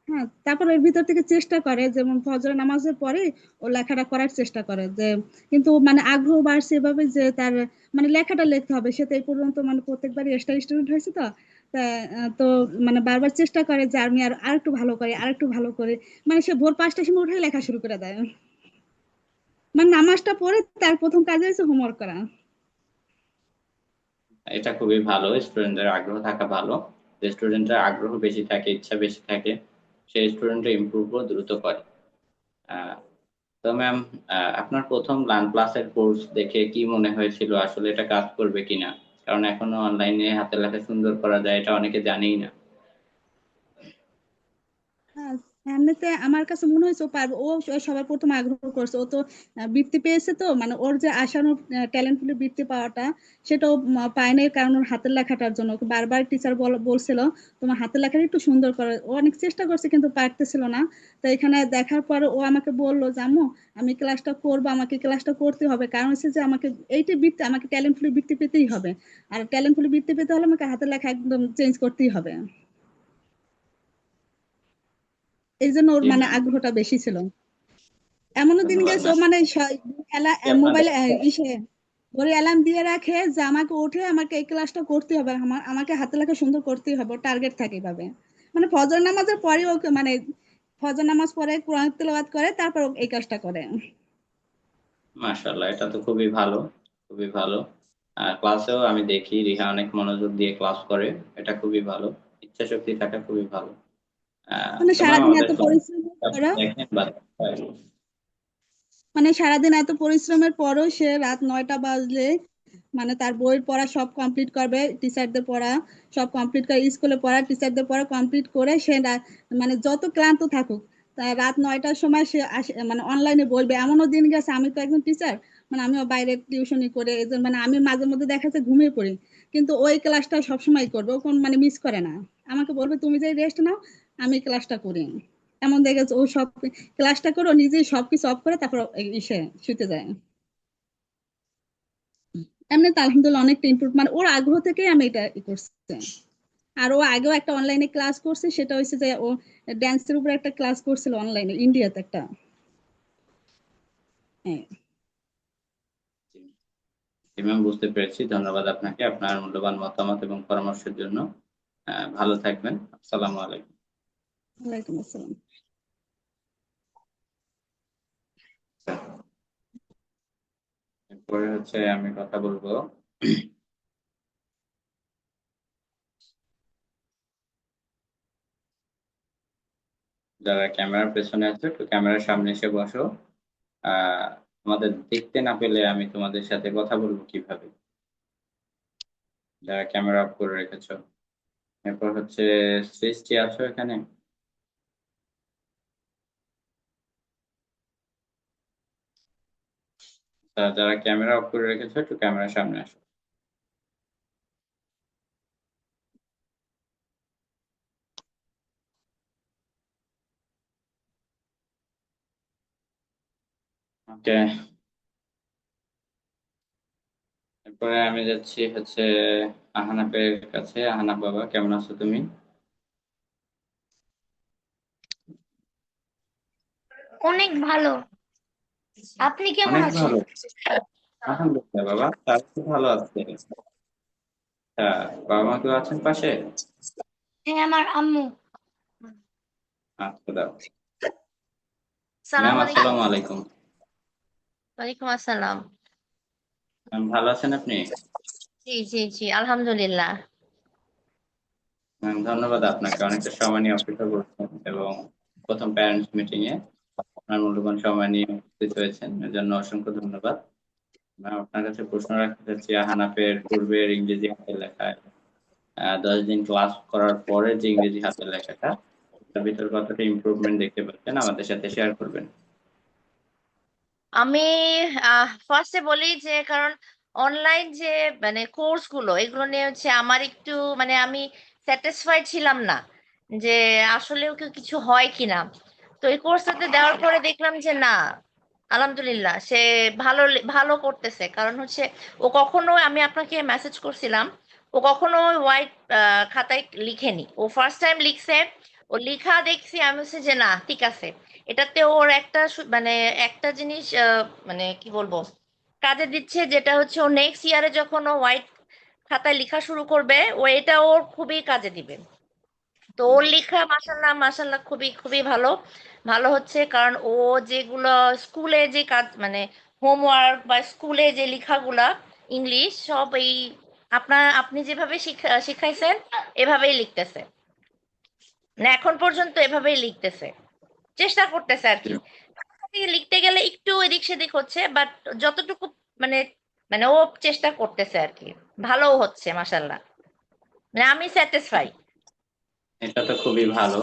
হ্যাঁ তারপর এর ভিতর থেকে চেষ্টা করে, যেমন ফজর নামাজের পরে ও লেখাটা করার চেষ্টা করে যে, কিন্তু মানে আগ্রহ বাড়ছে এভাবে যে তার মানে লেখাটা লিখতে হবে। সে তো এই পর্যন্ত মানে প্রত্যেকবারই এক্সট্রা স্টুডেন্ট হয়েছে তো। তা, তো মানে বারবার চেষ্টা করে যে আমি আর একটু ভালো করি, আর একটু ভালো করে। মানে সে ভোর 5টার সময় উঠে লেখা শুরু করে দেয়। মানে নামাজটা পড়ে তার প্রথম কাজ হয়েছে হোমওয়ার্ক করা। এটা খুবই ভালো, স্টুডেন্টদের আগ্রহ থাকা ভালো। যে স্টুডেন্টের আগ্রহ বেশি থাকে, ইচ্ছা বেশি থাকে, সেই স্টুডেন্টরা ইমপ্রুভও দ্রুত করে। আহ, তো ম্যাম, আপনার প্রথম লার্ন প্লাসের কোর্স দেখে কি মনে হয়েছিল, আসলে এটা কাজ করবে কিনা? কারণ এখনো অনলাইনে হাতের লেখা সুন্দর করা যায়, এটা অনেকে জানেই না। হ্যাঁ, এমনিতে আমার কাছে মনে হয়েছে ও পারবে। ও সবার প্রথম আগ্রহ করছে, ও তো বৃত্তি পেয়েছে। তো মানে ওর যে আশানুরূপ ট্যালেন্টফুলি বৃত্তি পাওয়াটা, সেটাও পায় নাই, কারণ ওর হাতের লেখাটার জন্য। ওকে বারবার টিচার বলছিল তোমার হাতের লেখাটা একটু সুন্দর করে। ও অনেক চেষ্টা করছে কিন্তু পারতেছিল না। তো এখানে দেখার পরে ও আমাকে বললো যে আম্মু আমি ক্লাসটা করবো, আমাকে ক্লাসটা করতে হবে, কারণ হচ্ছে যে আমাকে এইটি বৃত্তি, আমাকে ট্যালেন্টফুলি বৃত্তি পেতেই হবে। আর ট্যালেন্টফুলি বৃত্তি পেতে হলে আমাকে হাতের লেখা একদম চেঞ্জ করতেই হবে। এই জন্য ওর জি মানে ম্যাম, আগ্রহটা বেশি ছিল। এমনও দিন ধন্যবাদ গেছে ও ম্যাম। মানে আপনাদের মোবাইলে ইসে ঘরে অ্যালার্ম দিয়ে রাখে যে আমাকে উঠে আমাকে এই ক্লাসটা করতে হবে, আমাকে হাতে লেখা সুন্দর করতেই হবে, টার্গেট থাকে এভাবে। মানে ফজর নামাজের পরে ওকে মানে ফজর নামাজ পরে কোরআন তেলাওয়াত করে, তারপর ও এই কাজটা করে। মাশাআল্লাহ, এটা তো খুবই ভালো, খুবই ভালো। ক্লাসেও আমি দেখি রিহা অনেক মনোযোগ দিয়ে ক্লাস করে, এটা খুবই ভালো। ইচ্ছা শক্তি থাকা খুবই ভালো। মানে তো ম্যাম, সারাদিন আমাদের এত ক্লাস পরিশ্রমের পরও দেখেন বা মানে সারাদিন এত পরিশ্রমের পরও সে রাত 9টা বাজলে মানে তার বইয়ের পড়া সব কমপ্লিট করবে, টিচারদের পড়া সব কমপ্লিট করে, স্কুলে পড়া টিচারদের পড়া কমপ্লিট করে সে মানে যত ক্লান্ত থাকুক, তার রাত 9টার সময় সে আসে মানে অনলাইনে বলবে। এমনও দিন গেছে, আমি তো একজন টিচার, মানে আমিও বাইরে টিউশনি করে এজন মানে আমি মাঝে মধ্যে দেখা যাচ্ছে ঘুমিয়ে পড়ি, কিন্তু ওই ক্লাসটা সবসময় করবে, ও কোন মানে মিস করে না। আমাকে বলবে তুমি যে রেস্ট নাও, আমি ক্লাসটা করি। এমন দেখেছে ও সব ক্লাসটা করে ও নিজেই সবকিছু অফ করে তারপর ইসে শুতে যায়। এমনি তো আলহামদুলিল্লাহ অনেকটা ইমপ্রুভ, মানে ওর আগ্রহ থেকেই আমি এটা করছি। আর ও আগেও একটা অনলাইনে ক্লাস করছে, সেটা হচ্ছে যে ও ড্যান্সের উপর একটা ক্লাস করছিল অনলাইনে, ইন্ডিয়াতে একটা। হ্যাঁ। ম্যাম, বুঝতে পেরেছি। ধন্যবাদ আপনাকে আপনার মূল্যবান মতামত এবং পরামর্শের জন্য। ভালো থাকবেন। আসসালামু আলাইকুম। ওয়ালাইকুম আসসালাম। এরপরে হচ্ছে আমি কথা বলবো যারা ক্যামেরার পেছনে আছে, একটু ক্যামেরার সামনে এসে বসো। আহ আমাদের দেখতে না পেলে আমি তোমাদের সাথে কথা বলবো কিভাবে? যারা ক্যামেরা অফ করে রেখেছো। এরপর হচ্ছে সৃষ্টি আছো এখানে? যারা ক্যামেরা অফ করে রেখেছো একটু ক্যামেরার সামনে আসো। ওকে, এরপরে আমি যাচ্ছি হচ্ছে আহানাপের কাছে। আহানাপ বাবা, কেমন আছো তুমি? অনেক ভালো। আপনি কেমন অনেক আছেন? ভালো। আলহামদুলিল্লাহ বাবা, তার তো ভালো আছে। বাবা মা কেউ আছেন পাশে? হ্যাঁ, আমার আম্মু। আচ্ছা, দাও। সালাম ম্যাম, আলাইকুম। আসসালামু আলাইকুম। ওয়ালাইকুম আসসালাম। ম্যাম, ভালো আছেন আপনি? জি জি জি, আলহামদুলিল্লাহ। ম্যাম, ধন্যবাদ আপনাকে, অনেকটা সময় নিয়ে অপেক্ষা করছেন এবং প্রথম প্যারেন্টস মিটিং এ আপনার মূল্যবান সময় নিয়ে উপস্থিত হয়েছেন, এর জন্য অসংখ্য ধন্যবাদ। ম্যাম, আপনার কাছে প্রশ্ন রাখতে চাচ্ছি, আহানাফের পূর্বের ইংরেজি হাতের লেখায় 10 দিন ক্লাস করার পরে যে ইংরেজি হাতের লেখাটা, তার ভিতর কতটা ইমপ্রুভমেন্ট দেখতে পাচ্ছেন আমাদের সাথে শেয়ার করবেন? আমি ফার্স্টে বলি যে কারণ অনলাইন যে মানে কোর্স গুলো এগুলো নিয়ে হচ্ছে আমার একটু মানে আমি স্যাটিসফাইড ছিলাম না যে আসলেও কি কিছু হয় কিনা। তো এই কোর্সটাতে দেওয়ার পরে দেখলাম যে না, আলহামদুলিল্লাহ সে ভালো ভালো করতেছে। কারণ হচ্ছে ও কখনো, আমি আপনাকে মেসেজ করছিলাম, ও কখনো হোয়াইট খাতায় লিখেনি, ও ফার্স্ট টাইম লিখছে। ও লিখা দেখছি আমি হচ্ছে যে না ঠিক আছে, এটাতে ওর একটা মানে একটা জিনিস মানে কি বলবো কাজে দিচ্ছে, যেটা হচ্ছে ও নেক্সট ইয়ারে যখন ও হোয়াইট খাতায় লেখা শুরু করবে ও এটা ওর খুবই কাজে দিবে। তো ওর লেখা মাশাল্লাহ মাশাল্লাহ খুবই খুবই ভালো ভালো হচ্ছে। কারণ ও যেগুলো স্কুলে যে কাজ মানে হোমওয়ার্ক বা স্কুলে যে লেখাগুলা ইংলিশ সব এই আপনি যেভাবে শিখাইছেন এভাবেই লিখতেছে, মানে এখন পর্যন্ত এভাবেই লিখতেছে, চেষ্টা করতেছে আর কি। লিখতে গেলে একটু এদিক সেদিক হচ্ছে, বাট যতটুকু মানে মানে ও চেষ্টা করতেছে আর কি, ভালো হচ্ছে মাশাল্লাহ, মানে আমি স্যাটিসফাই। এটা তো খুবই ভালো।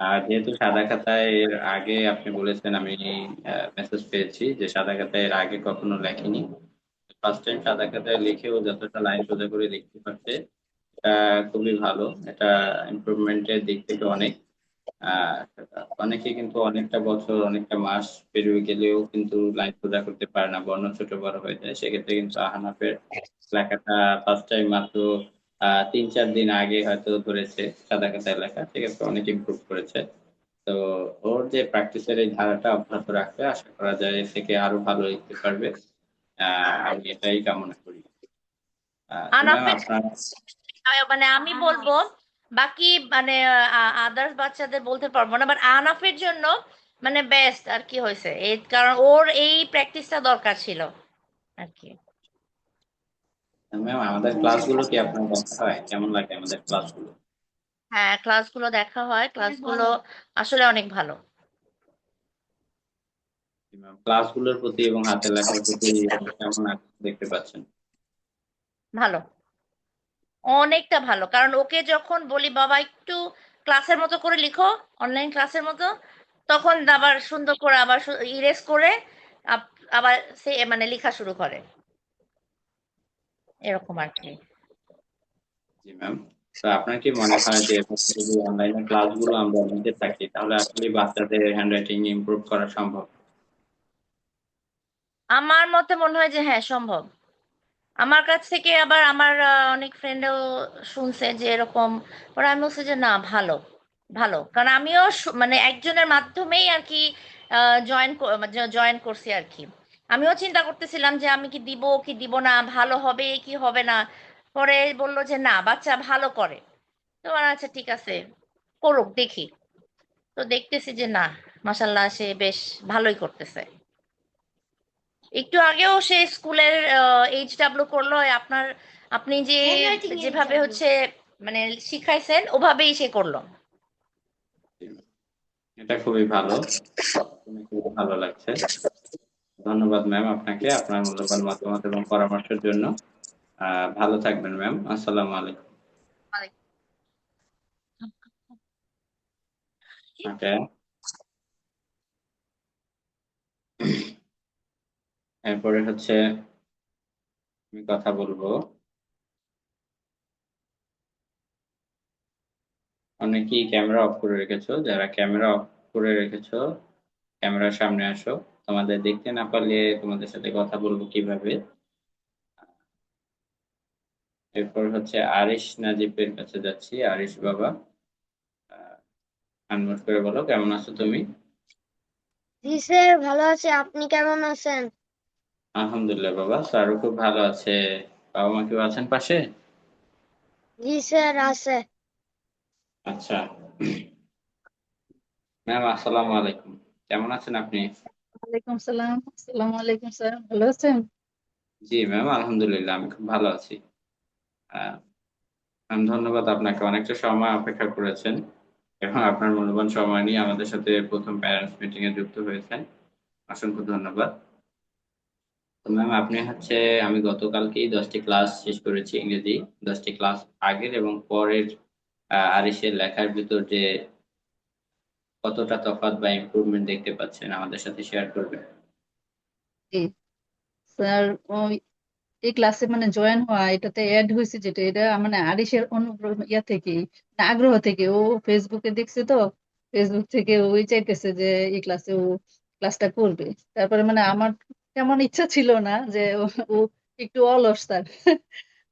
আর যেহেতু সাদা খাতায় এর আগে আপনি বলেছেন, আমি মেসেজ পেয়েছি যে সাদা খাতায় এর আগে কখনো লেখেনি, ফার্স্ট টাইম সাদা খাতায় লিখেও যতটা লাইন সোজা করে লিখতে পারছে, এটা খুবই ভালো। এটা ইমপ্রুভমেন্টের দিক থেকে অনেক। আহ অনেকে কিন্তু অনেকটা বছর অনেকটা মাস পেরিয়ে গেলেও কিন্তু লাইন সোজা করতে পারে না, বর্ণ ছোট বড় হয়ে যায়। সেক্ষেত্রে কিন্তু আহনাফের লেখাটা ফার্স্ট টাইম মাত্র 3-4 দিন আগে হয়তো ধরেছে সাদা খাতায় লেখা, সেক্ষেত্রে অনেক ইমপ্রুভ করেছে। তো ওর যে প্র্যাকটিসের এই ধারাটা অব্যাহত রাখবে, আশা করা যায় এর থেকে আরো ভালো লিখতে পারবে। আমি এটাই কামনা করি। তো ম্যাম, আনাফের আপনার মানে আমি বলবো বাকি মানে আদার্স বাচ্চাদের বলতে পারবো না, বাট আনাফের জন্য মানে বেস্ট আর কি হয়েছে এই, কারণ ওর এই প্র্যাকটিসটা দরকার ছিল আর কি। ম্যাম, আমাদের ক্লাসগুলো কি আপনার দেখা হয়? কেমন লাগে আমাদের ক্লাসগুলো? হ্যাঁ, ক্লাসগুলো দেখা হয়, ক্লাসগুলো আসলে অনেক ভালো। ক্লাসগুলোর প্রতি এবং হাতের লেখার প্রতি কেমন আগ্রহ দেখতে পাচ্ছেন? ভালো, অনেকটা ভালো। কারণ ওকে যখন বলি বাবা একটু ক্লাসের মতো করে লিখো, অনলাইন ক্লাসের মতো, তখন আবার সুন্দর করে আবার ইরেজ করে আবার সে মানে লেখা শুরু করে, এরকম আর কি। জি ম্যাম। তো আপনার কি মনে হয় যে যদি অনলাইনে ক্লাসগুলো আমরা নিতে থাকি, তাহলে আসলে বাচ্চাদের হ্যান্ডরাইটিং ইমপ্রুভ করা সম্ভব? আমার মতে মনে হয় যে হ্যাঁ সম্ভব। আমার কাছ থেকে আবার আমার অনেক ফ্রেন্ডও শুনছে যে এরকম, ওরা আমি বলছি যে না ভালো ভালো। কারণ আমিও মানে একজনের মাধ্যমেই আর কি জয়েন করছি আর কি। আমিও চিন্তা করতেছিলাম যে আমি কি দিব না, ভালো হবে কি হবে না। পরে বললো যে না, বাচ্চা ভালো করে। তো আচ্ছা ঠিক আছে, করুক দেখি। তো দেখতেছি যে না, মাশাল্লাহ সে বেশ ভালোই করতেছে। একটু আগেও সে স্কুলের এইচডাব্লিউ করলো। আপনি যেভাবে হচ্ছে মানে শিখাইছেন ওভাবেই সে করলো। এটা খুবই ভালো, শুনে খুবই ভালো লাগছে। ধন্যবাদ ম্যাম আপনাকে আপনার মূল্যবান মতামত এবং পরামর্শের জন্য। ভালো থাকবেন ম্যাম। আসসালামু আলাইকুম। ওকে, এরপরে হচ্ছে আমি কথা বলবো। অনেকেই ক্যামেরা অফ করে রেখেছো, যারা ক্যামেরা অফ করে রেখেছো ক্যামেরার সামনে আসো। তোমাদের দেখতে না পারলে তোমাদের সাথে কথা বলবো কিভাবে। এরপর হচ্ছে আরিশ নাজিবের কাছে যাচ্ছি। আরিশ বাবা, আনমিউট করে বলো কেমন আছো তুমি। জি স্যার, ভালো আছে। আপনি কেমন আছেন? আলহামদুলিল্লাহ বাবা, স্যারও খুব ভালো আছে। বাবা মা কেউ আছেন পাশে? জি স্যার, আছে। আচ্ছা ম্যাম, আসসালামু আলাইকুম। কেমন আছেন আপনি? ওয়ালাইকুম সালাম। আসসালামু আলাইকুম স্যার, ভালো আছেন? জি ম্যাম, আলহামদুলিল্লাহ আমি খুব ভালো আছি। আহ, ম্যাম ধন্যবাদ আপনাকে, অনেকটা সময় অপেক্ষা করেছেন এবং আপনার মূল্যবান সময় নিয়ে আমাদের সাথে প্রথম প্যারেন্টস মিটিং এ যুক্ত হয়েছেন। অসংখ্য ধন্যবাদ। তো ম্যাম আপনি হচ্ছে, আমি গতকালকেই 10টি ক্লাস শেষ করেছি ইংরেজি। 10টি ক্লাস আগের এবং পরের আরিশের লেখার ভিতর যে কতটা তফাৎ বা ইমপ্রুভমেন্ট দেখতে পাচ্ছেন আমাদের সাথে শেয়ার করবেন। জি স্যার, ওই এই ক্লাসে মানে জয়েন হওয়া, এটাতে অ্যাড হয়েছে যেটা, এটা মানে আরিশের অনুগ্রহ ইয়া থেকে, না, আগ্রহ থেকে। ও ফেসবুকে দেখছে তো, ফেসবুক থেকে ওই চাইতেছে যে এই ক্লাসে ও ক্লাসটা করবে। তারপরে মানে আমার তেমন ইচ্ছা ছিল না যে ও একটু অলস স্যার।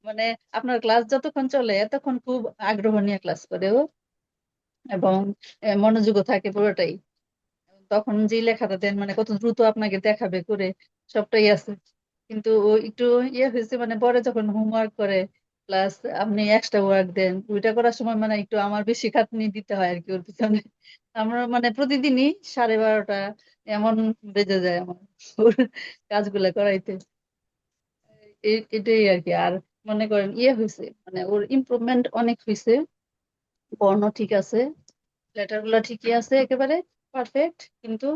মানে আপনার ক্লাস যতক্ষণ চলে এতক্ষণ খুব আগ্রহ নিয়ে ক্লাস করে ও, এবং মনোযোগও থাকে পুরোটাই। তখন যে লেখাটা দেন মানে কত দ্রুত আপনাকে দেখাবে করে, সবটাই আছে। কিন্তু ও একটু ইয়ে হয়েছে মানে পরে যখন হোমওয়ার্ক করে, প্লাস আপনি এক্সট্রা ওয়ার্ক দেন, ওইটা করার সময় মানে একটু আমার বেশি খাটনি দিতে হয় আর কি ওর পিছনে। আমরা মানে প্রতিদিনই 12:30 এমন বেজে যায় আমার ওর কাজগুলা করাইতে। এটাই আর কি। আর মনে করেন ইয়ে হয়েছে মানে ওর ইমপ্রুভমেন্ট অনেক হয়েছে। বর্ণ ঠিক আছে, লেটার গুলা ঠিকই আছে, একেবারে পারফেক্ট। কিন্তু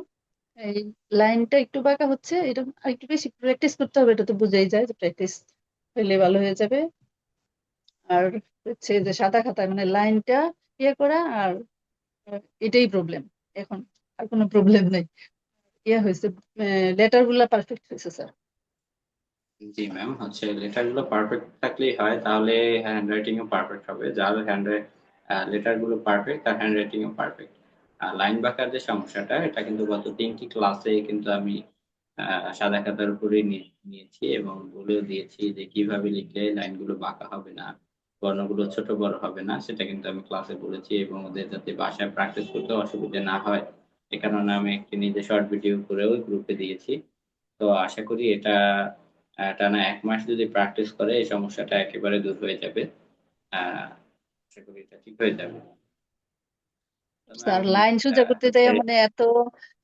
এই লাইনটা একটু বাঁকা হচ্ছে, এটা আর একটু বেশি প্র্যাকটিস করতে হবে। এটা তো বুঝাই যায় যে প্র্যাকটিস হইলে ভালো হয়ে যাবে। আর হচ্ছে যে সাদা খাতায় মানে লাইনটা ইয়ে করা, আর এটাই প্রবলেম এখন। আর কোনো প্রবলেম নেই। ইয়ে হয়েছে, লেটার গুলা পারফেক্ট হয়েছে স্যার। জি ম্যাম, হচ্ছে লেটার গুলো পারফেক্ট থাকলেই হয়, তাহলে হ্যান্ড রাইটিং ও পারফেক্ট হবে। যার লেটার গুলো পারফেক্ট তার হ্যান্ড রাইটিং ও পারফেক্ট। লাইন বাঁকার যে সমস্যাটা, এটা কিন্তু গত 3টি ক্লাসে কিন্তু আমি সাদা খাতার উপরে নিয়েছি এবং বলেও দিয়েছি যে কিভাবে লিখলে লাইনগুলো বাঁকা হবে না, বর্ণগুলো ছোট বড় হবে না, সেটা কিন্তু আমি ক্লাসে বলেছি এবং ওদের যাতে বাসায় প্র্যাকটিস করতে অসুবিধা না হয় এ কারণে আমি একটি নিজে শর্ট ভিডিও করেও গ্রুপে দিয়েছি। তো আশা করি এটা টানা 1 মাস যদি প্র্যাকটিস করে এই সমস্যাটা একেবারে দূর হয়ে যাবে। আহ আশা করি এটা ঠিক হয়ে যাবে। তো ম্যাম স্যার লাইন সোজা করতে যাই হচ্ছে, মানে এত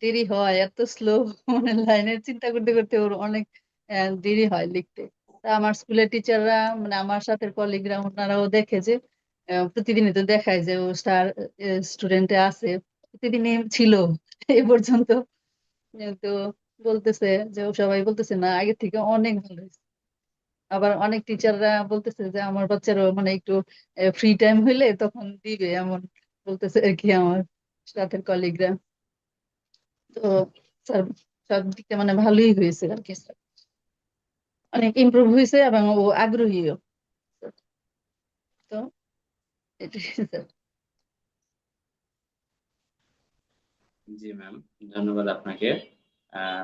দেরি হয়, এত স্লো। মানে লাইনের চিন্তা করতে করতে ওর অনেক দেরি হয় লিখতে। তা আমার স্কুলের টিচাররা মানে আমার সাথে কলিগরা ওনারাও দেখে যে প্রতিদিনই তো দেখায় যে ও স্টার স্টুডেন্টে আছে, প্রতিদিনই ছিল এ পর্যন্ত। তো বলতেছে যে ও, সবাই বলতেছে না আগের থেকে অনেক ভালো হয়েছে। আবার অনেক টিচাররা বলতেছে যে আমার বাচ্চারও মানে একটু ফ্রি টাইম হইলে তখন দিবে, এমন বলতেছে আর কি আমার সাথের কলিগরা। তো স্যার সব দিক থেকে মানে ভালোই হয়েছে আর কি স্যার, অনেক ইমপ্রুভ হয়েছে এবং ও আগ্রহীও। তো এটাই স্যার। জি ম্যাম, ধন্যবাদ আপনাকে।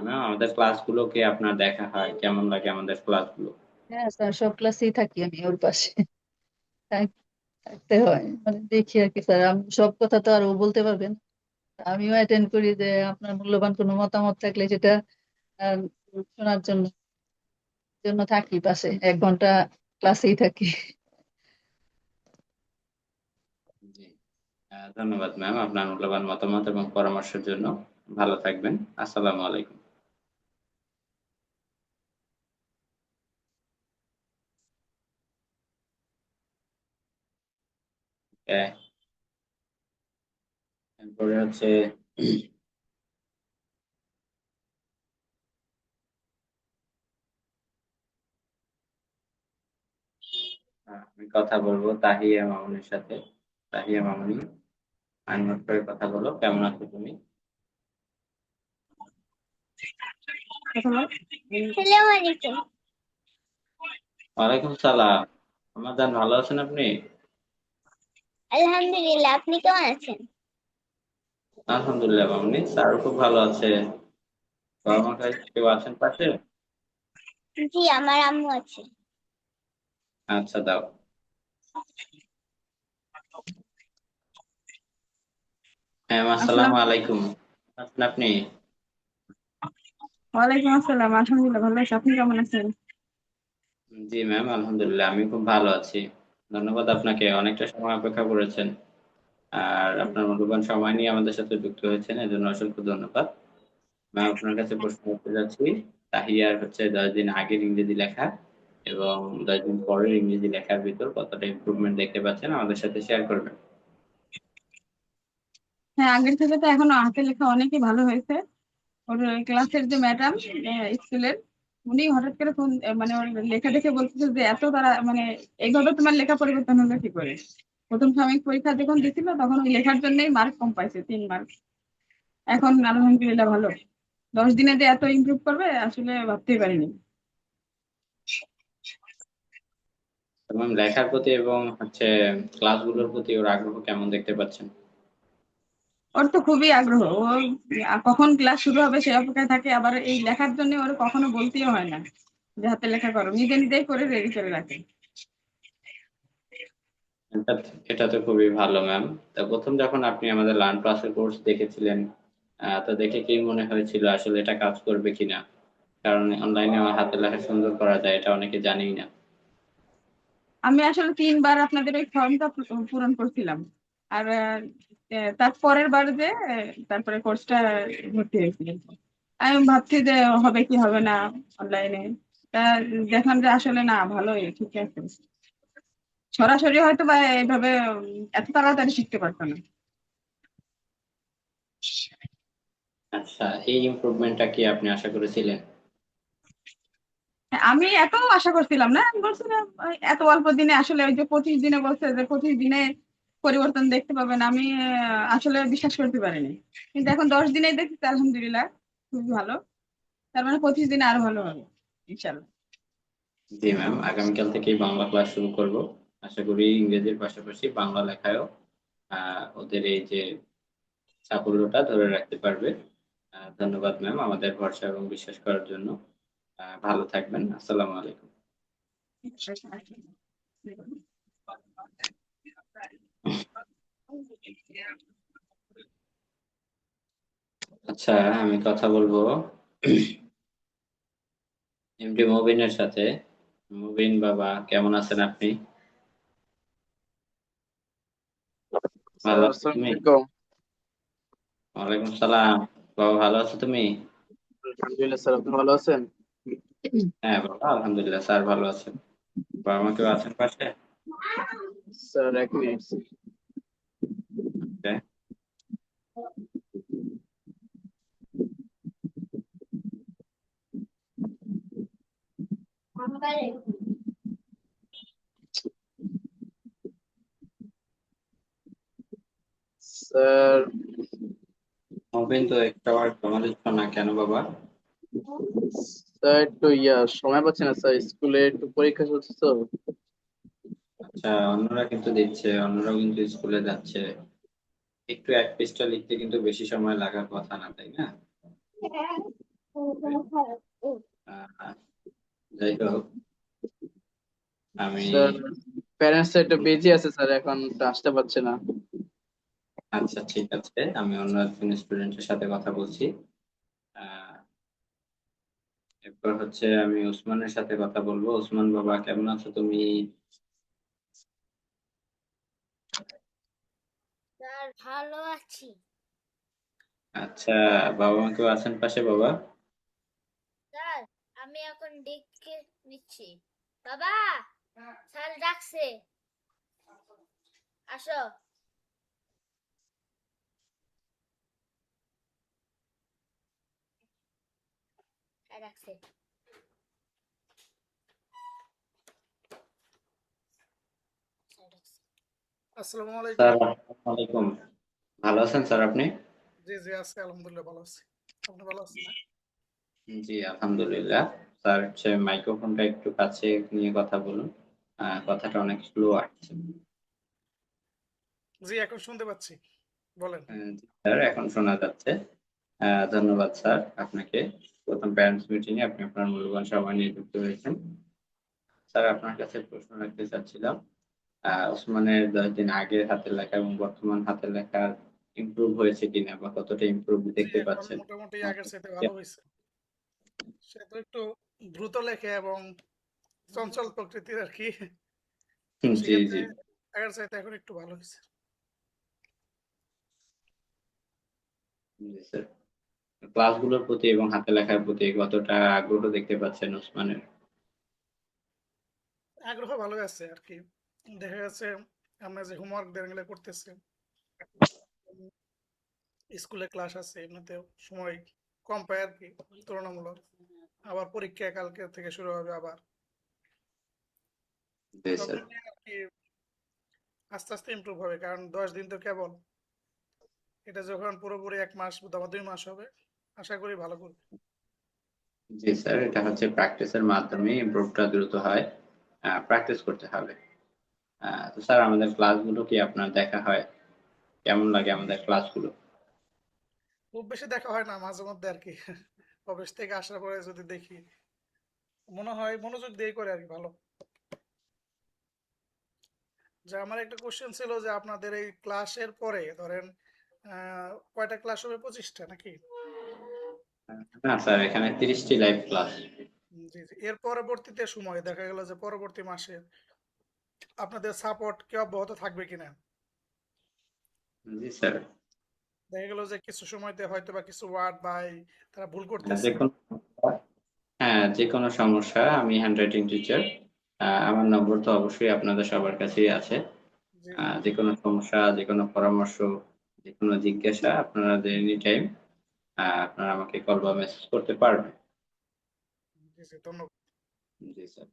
ম্যাম আমাদের ক্লাসগুলোকে আপনার দেখা হয়, কেমন লাগে আমাদের ক্লাসগুলো? হ্যাঁ স্যার, সব ক্লাসেই থাকি আমি ওর পাশে। থাকতে হয় মানে দেখি আর কি স্যার। আমি সব কথা তো আর ও বলতে পারবেন, আমিও অ্যাটেন্ড করি যে আপনার মূল্যবান কোনো মতামত থাকলে যেটা শোনার জন্য থাকি পাশে, 1 ঘন্টা ক্লাসেই থাকি। জি, ধন্যবাদ ম্যাম আপনার মূল্যবান মতামত এবং পরামর্শের জন্য। ভালো থাকবেন। আসসালামু আলাইকুম। এরপরে হচ্ছে আমি কথা বলবো তাহিয়া মামুনের সাথে। তাহিয়া মামুনি, আনমিউট করে কথা বলো। কেমন আছো তুমি? আসসালামু আলাইকুম। ওয়ালাইকুম সালাম। আমার জান, ভালো আছেন আপনি? আলহামদুলিল্লাহ, আপনি কেমন আছেন? আলহামদুলিল্লাহ মামুনি, স্যারও খুব ভালো আছে। বাবা মা কাছে কেউ আছেন পাশে? জি, আমার আম্মু আছে। আচ্ছা, দাও। হ্যাঁ, আসসালামু আলাইকুম। আছেন আপনি? ওয়ালাইকুম আসসালাম, আলহামদুলিল্লাহ ভালো আছি। আপনি কেমন আছেন? জি ম্যাম, আলহামদুলিল্লাহ আমি খুব ভালো আছি। ধন্যবাদ আপনাকে, অনেকটা সময় অপেক্ষা করেছেন আর আপনার মূল্যবান সময় নিয়ে আমাদের সাথে যুক্ত হয়েছেন, এজন্য অসংখ্য ধন্যবাদ। ম্যাম, আপনার কাছে প্রশ্ন করতে যাচ্ছি, তাহিয়ার হচ্ছে 10 দিন আগের ইংরেজি লেখা এবং 10 দিন পরের ইংরেজি লেখার ভিতর কতটা ইমপ্রুভমেন্ট দেখতে পাচ্ছেন আমাদের সাথে শেয়ার করবেন। হ্যাঁ, আগের থেকে তো এখন হাতের লেখা অনেকই ভালো হয়েছে। ওর ক্লাসের যে ম্যাডাম স্কুলের, উনি হঠাৎ করে মানে ওর লেখা দেখে বলতেছে যে এত তারা মানে এইভাবে তোমার লেখা পরিবর্তন হলো কি করে। প্রথম সাময়িক পরীক্ষা যখন দিছিল তখন ওই লেখার জন্যই মার্ক কম পাইছে, 3 মার্ক। এখন আলহামদুলিল্লাহ ভালো। 10 দিনে যে এত ইমপ্রুভ করবে আসলে ভাবতেই পারিনি। ম্যাম, লেখার প্রতি এবং হচ্ছে ক্লাসগুলোর প্রতি ওর আগ্রহ কেমন দেখতে পাচ্ছেন? ওর তো খুবই আগ্রহ। ও কখন ক্লাস শুরু হবে সে অপেক্ষায় থাকে, আবার এই লেখার জন্য ওর কখনো বলতেও হয় না যে হাতে লেখা করো, নিজে নিজেই করে রেডি করে রাখে। এটা এটা তো খুবই ভালো ম্যাম। তা প্রথম যখন আপনি আমাদের লার্ন প্লাসের কোর্স দেখেছিলেন, তো দেখে কি মনে হয়েছিল আসলে এটা কাজ করবে কিনা? কারণ অনলাইনে হাতে লেখা সুন্দর করা যায়, এটা অনেকে জানেই না। আমি আসলে 3 বার আপনাদের ওই ফর্মটা পূরণ করছিলাম। আর তার পরের বার যে তারপরে কোর্সটা ভর্তি হয়েছিল। আমি ভাবছি যে হবে কি হবে না অনলাইনে। তা দেখলাম যে আসলে না, ভালোই ঠিক আছে। সরাসরি হয়তো বা এইভাবে এত তাড়াতাড়ি শিখতে পারতো না। আচ্ছা, এই ইমপ্রুভমেন্টটা কি আপনি আশা করেছিলেন? হ্যাঁ, আমি এত আশা করছিলাম না। আমি বলছিলাম এত অল্প দিনে, আসলে ওই যে 25 দিনে বলছে যে 25 দিনে পরিবর্তন দেখতে পাবেন, আমি আসলে বিশ্বাস করতে পারিনি। কিন্তু এখন 10 দিনেই দেখছি আলহামদুলিল্লাহ খুবই ভালো। তার মানে 25 দিনে আরো ভালো হবে ইনশাল্লাহ। জি ম্যাম, আগামীকাল থেকেই বাংলা ক্লাস শুরু করব। আশা করি ইংরেজির পাশাপাশি বাংলা লেখায়ও ওদের এই যে সাফল্যটা ধরে রাখতে পারবে। ধন্যবাদ ম্যাম আমাদের ভরসা এবং বিশ্বাস করার জন্য। ভালো থাকবেন। আসসালামু আলাইকুম। আচ্ছা, আমি কথা বলবো এমডি মুবিনের সাথে। মুবিন বাবা, কেমন আছেন আপনি? ভালো আছো তুমি? ওয়ালাইকুম সালাম। বাবা, ভালো আছো তুমি? আলহামদুলিল্লাহ স্যার, আপনি ভালো আছেন? হ্যাঁ বাবা, আলহামদুলিল্লাহ স্যার ভালো আছেন। বাবা মা কেউ আছেন পাশে? Sir 1 minute. Okay. Sir Mubin তো একটা বার জমা দিচ্ছ না কেন বাবা? স্যার একটু সময় পাচ্ছি না স্যার, স্কুলে একটু পরীক্ষা চলছে তো। আচ্ছা, অন্যরা কিন্তু দিচ্ছে, অন্যরাও কিন্তু স্কুলে যাচ্ছে। একটু এক পৃষ্ঠা লিখতে কিন্তু বেশি সময় লাগার কথা না, তাই না? আহ, যাই হোক, আমি স্যার প্যারেন্টস একটু বিজি আছে স্যার, এখন তো আসতে পারছে না। আচ্ছা ঠিক আছে, আমি অন্য একজন স্টুডেন্টের সাথে কথা বলছি। আহ এরপর হচ্ছে আমি ওসমানের সাথে কথা বলবো। ওসমান বাবা, কেমন আছো তুমি? স্যার ভালো আছি। আচ্ছা, বাবা মা কেউ আছেন পাশে বাবা? স্যার আমি এখন ডেকে নিচ্ছি। বাবা, স্যার ডাকছে, আসো। স্যার ডাকছে। স্যার ডাকছে। আসসালামু স্যার আলাইকুম। আসসালামু আলাইকুম। ভালো আছেন স্যার আপনি? জি জি আছি, আলহামদুলিল্লাহ ভালো আছি। আপনি ভালো আছেন না? জি আলহামদুলিল্লাহ। স্যার হচ্ছে মাইক্রোফোনটা একটু কাছে নিয়ে কথা বলুন। কথাটা অনেক স্লো আসছে। জি এখন শুনতে পাচ্ছি, বলেন। জি স্যার, এখন শোনা যাচ্ছে। ধন্যবাদ স্যার আপনাকে। প্রথম প্যারেন্টস মিটিং এ আপনি আপনার মূল্যবান সময় নিয়ে যুক্ত হয়েছেন। স্যার আপনার কাছে প্রশ্ন রাখতে চাচ্ছিলাম, ওসমানের 10 দিন আগের হাতের লেখা এবং বর্তমান হাতের লেখার ইমপ্রুভ হয়েছে কিনা বা কতটা ইমপ্রুভ জি দেখতে এখন পাচ্ছেন? মোটামুটি আগের চাইতে ভালো হয়েছে। সে তো একটু দ্রুত লেখে এবং চঞ্চল প্রকৃতির আর কি, তো জি সেক্ষেত্রে জি আগের চাইতে এখন একটু ভালো হয়েছে। জি স্যার। ক্লাসগুলোর প্রতি এবং হাতে লেখার প্রতি কতটা আগ্রহ দেখতে পাচ্ছেন ওসমানের? আগ্রহ ভালো আছে আর কি। দেখা যাচ্ছে আমরা যে হোমওয়ার্ক দেন এগুলো করতেছে, স্কুলে ক্লাস আছে, এমনিতে সময় কম পায় আর কি তুলনামূলক। আবার পরীক্ষা কালকে থেকে শুরু হবে আবার, জি সব স্যার। মিলিয়ে আর কি আস্তে আস্তে ইমপ্রুভ হবে, কারণ 10 দিন তো কেবল, এটা যখন পুরোপুরি 1 মাস অথবা 2 মাস হবে, আশা করি ভালো করবে। জি স্যার, এটা হচ্ছে প্র্যাকটিসের মাধ্যমে ইমপ্রুভটা দ্রুত হয়। প্র্যাকটিস করতে হবে। তো স্যার আমাদের ক্লাসগুলো কি আপনার দেখা হয়? কেমন লাগে আমাদের ক্লাসগুলো? খুব বেশি দেখা হয় না, মাঝে মধ্যে আর কি অফিস থেকে আসার পরে যদি দেখি, মনে হয় মনোযোগ দিয়ে করে আর কি ভালো। যে আমার একটা কোশ্চেন ছিল যে আপনাদের এই ক্লাসের পরে ধরেন কয়টা ক্লাস হবে? 25টা নাকি? না স্যার, এখানে 30টি লাইভ ক্লাস। জি জি, এর পরবর্তীতে সময় দেখা গেল যে পরবর্তী মাসে আপনাদের সাপোর্ট কি অব্যাহত থাকবে কিনা? জি স্যার। দেখা গেল যে কিছু সময়তে হয়তো বা কিছু ওয়ার্ড বাই তারা ভুল যে করতেছে। কোনো যে কোনো সমস্যা, আমি হ্যান্ডরাইটিং টিচার। আমার নম্বর তো অবশ্যই আপনাদের সবার কাছেই আছে। জি জি যে কোনো সমস্যা, যে কোনো পরামর্শ, যে কোনো জিজ্ঞাসা আপনারা এনি টাইম আপনারা আমাকে কল বা মেসেজ করতে পারবেন। জি জি, ধন্যবাদ। জি স্যার,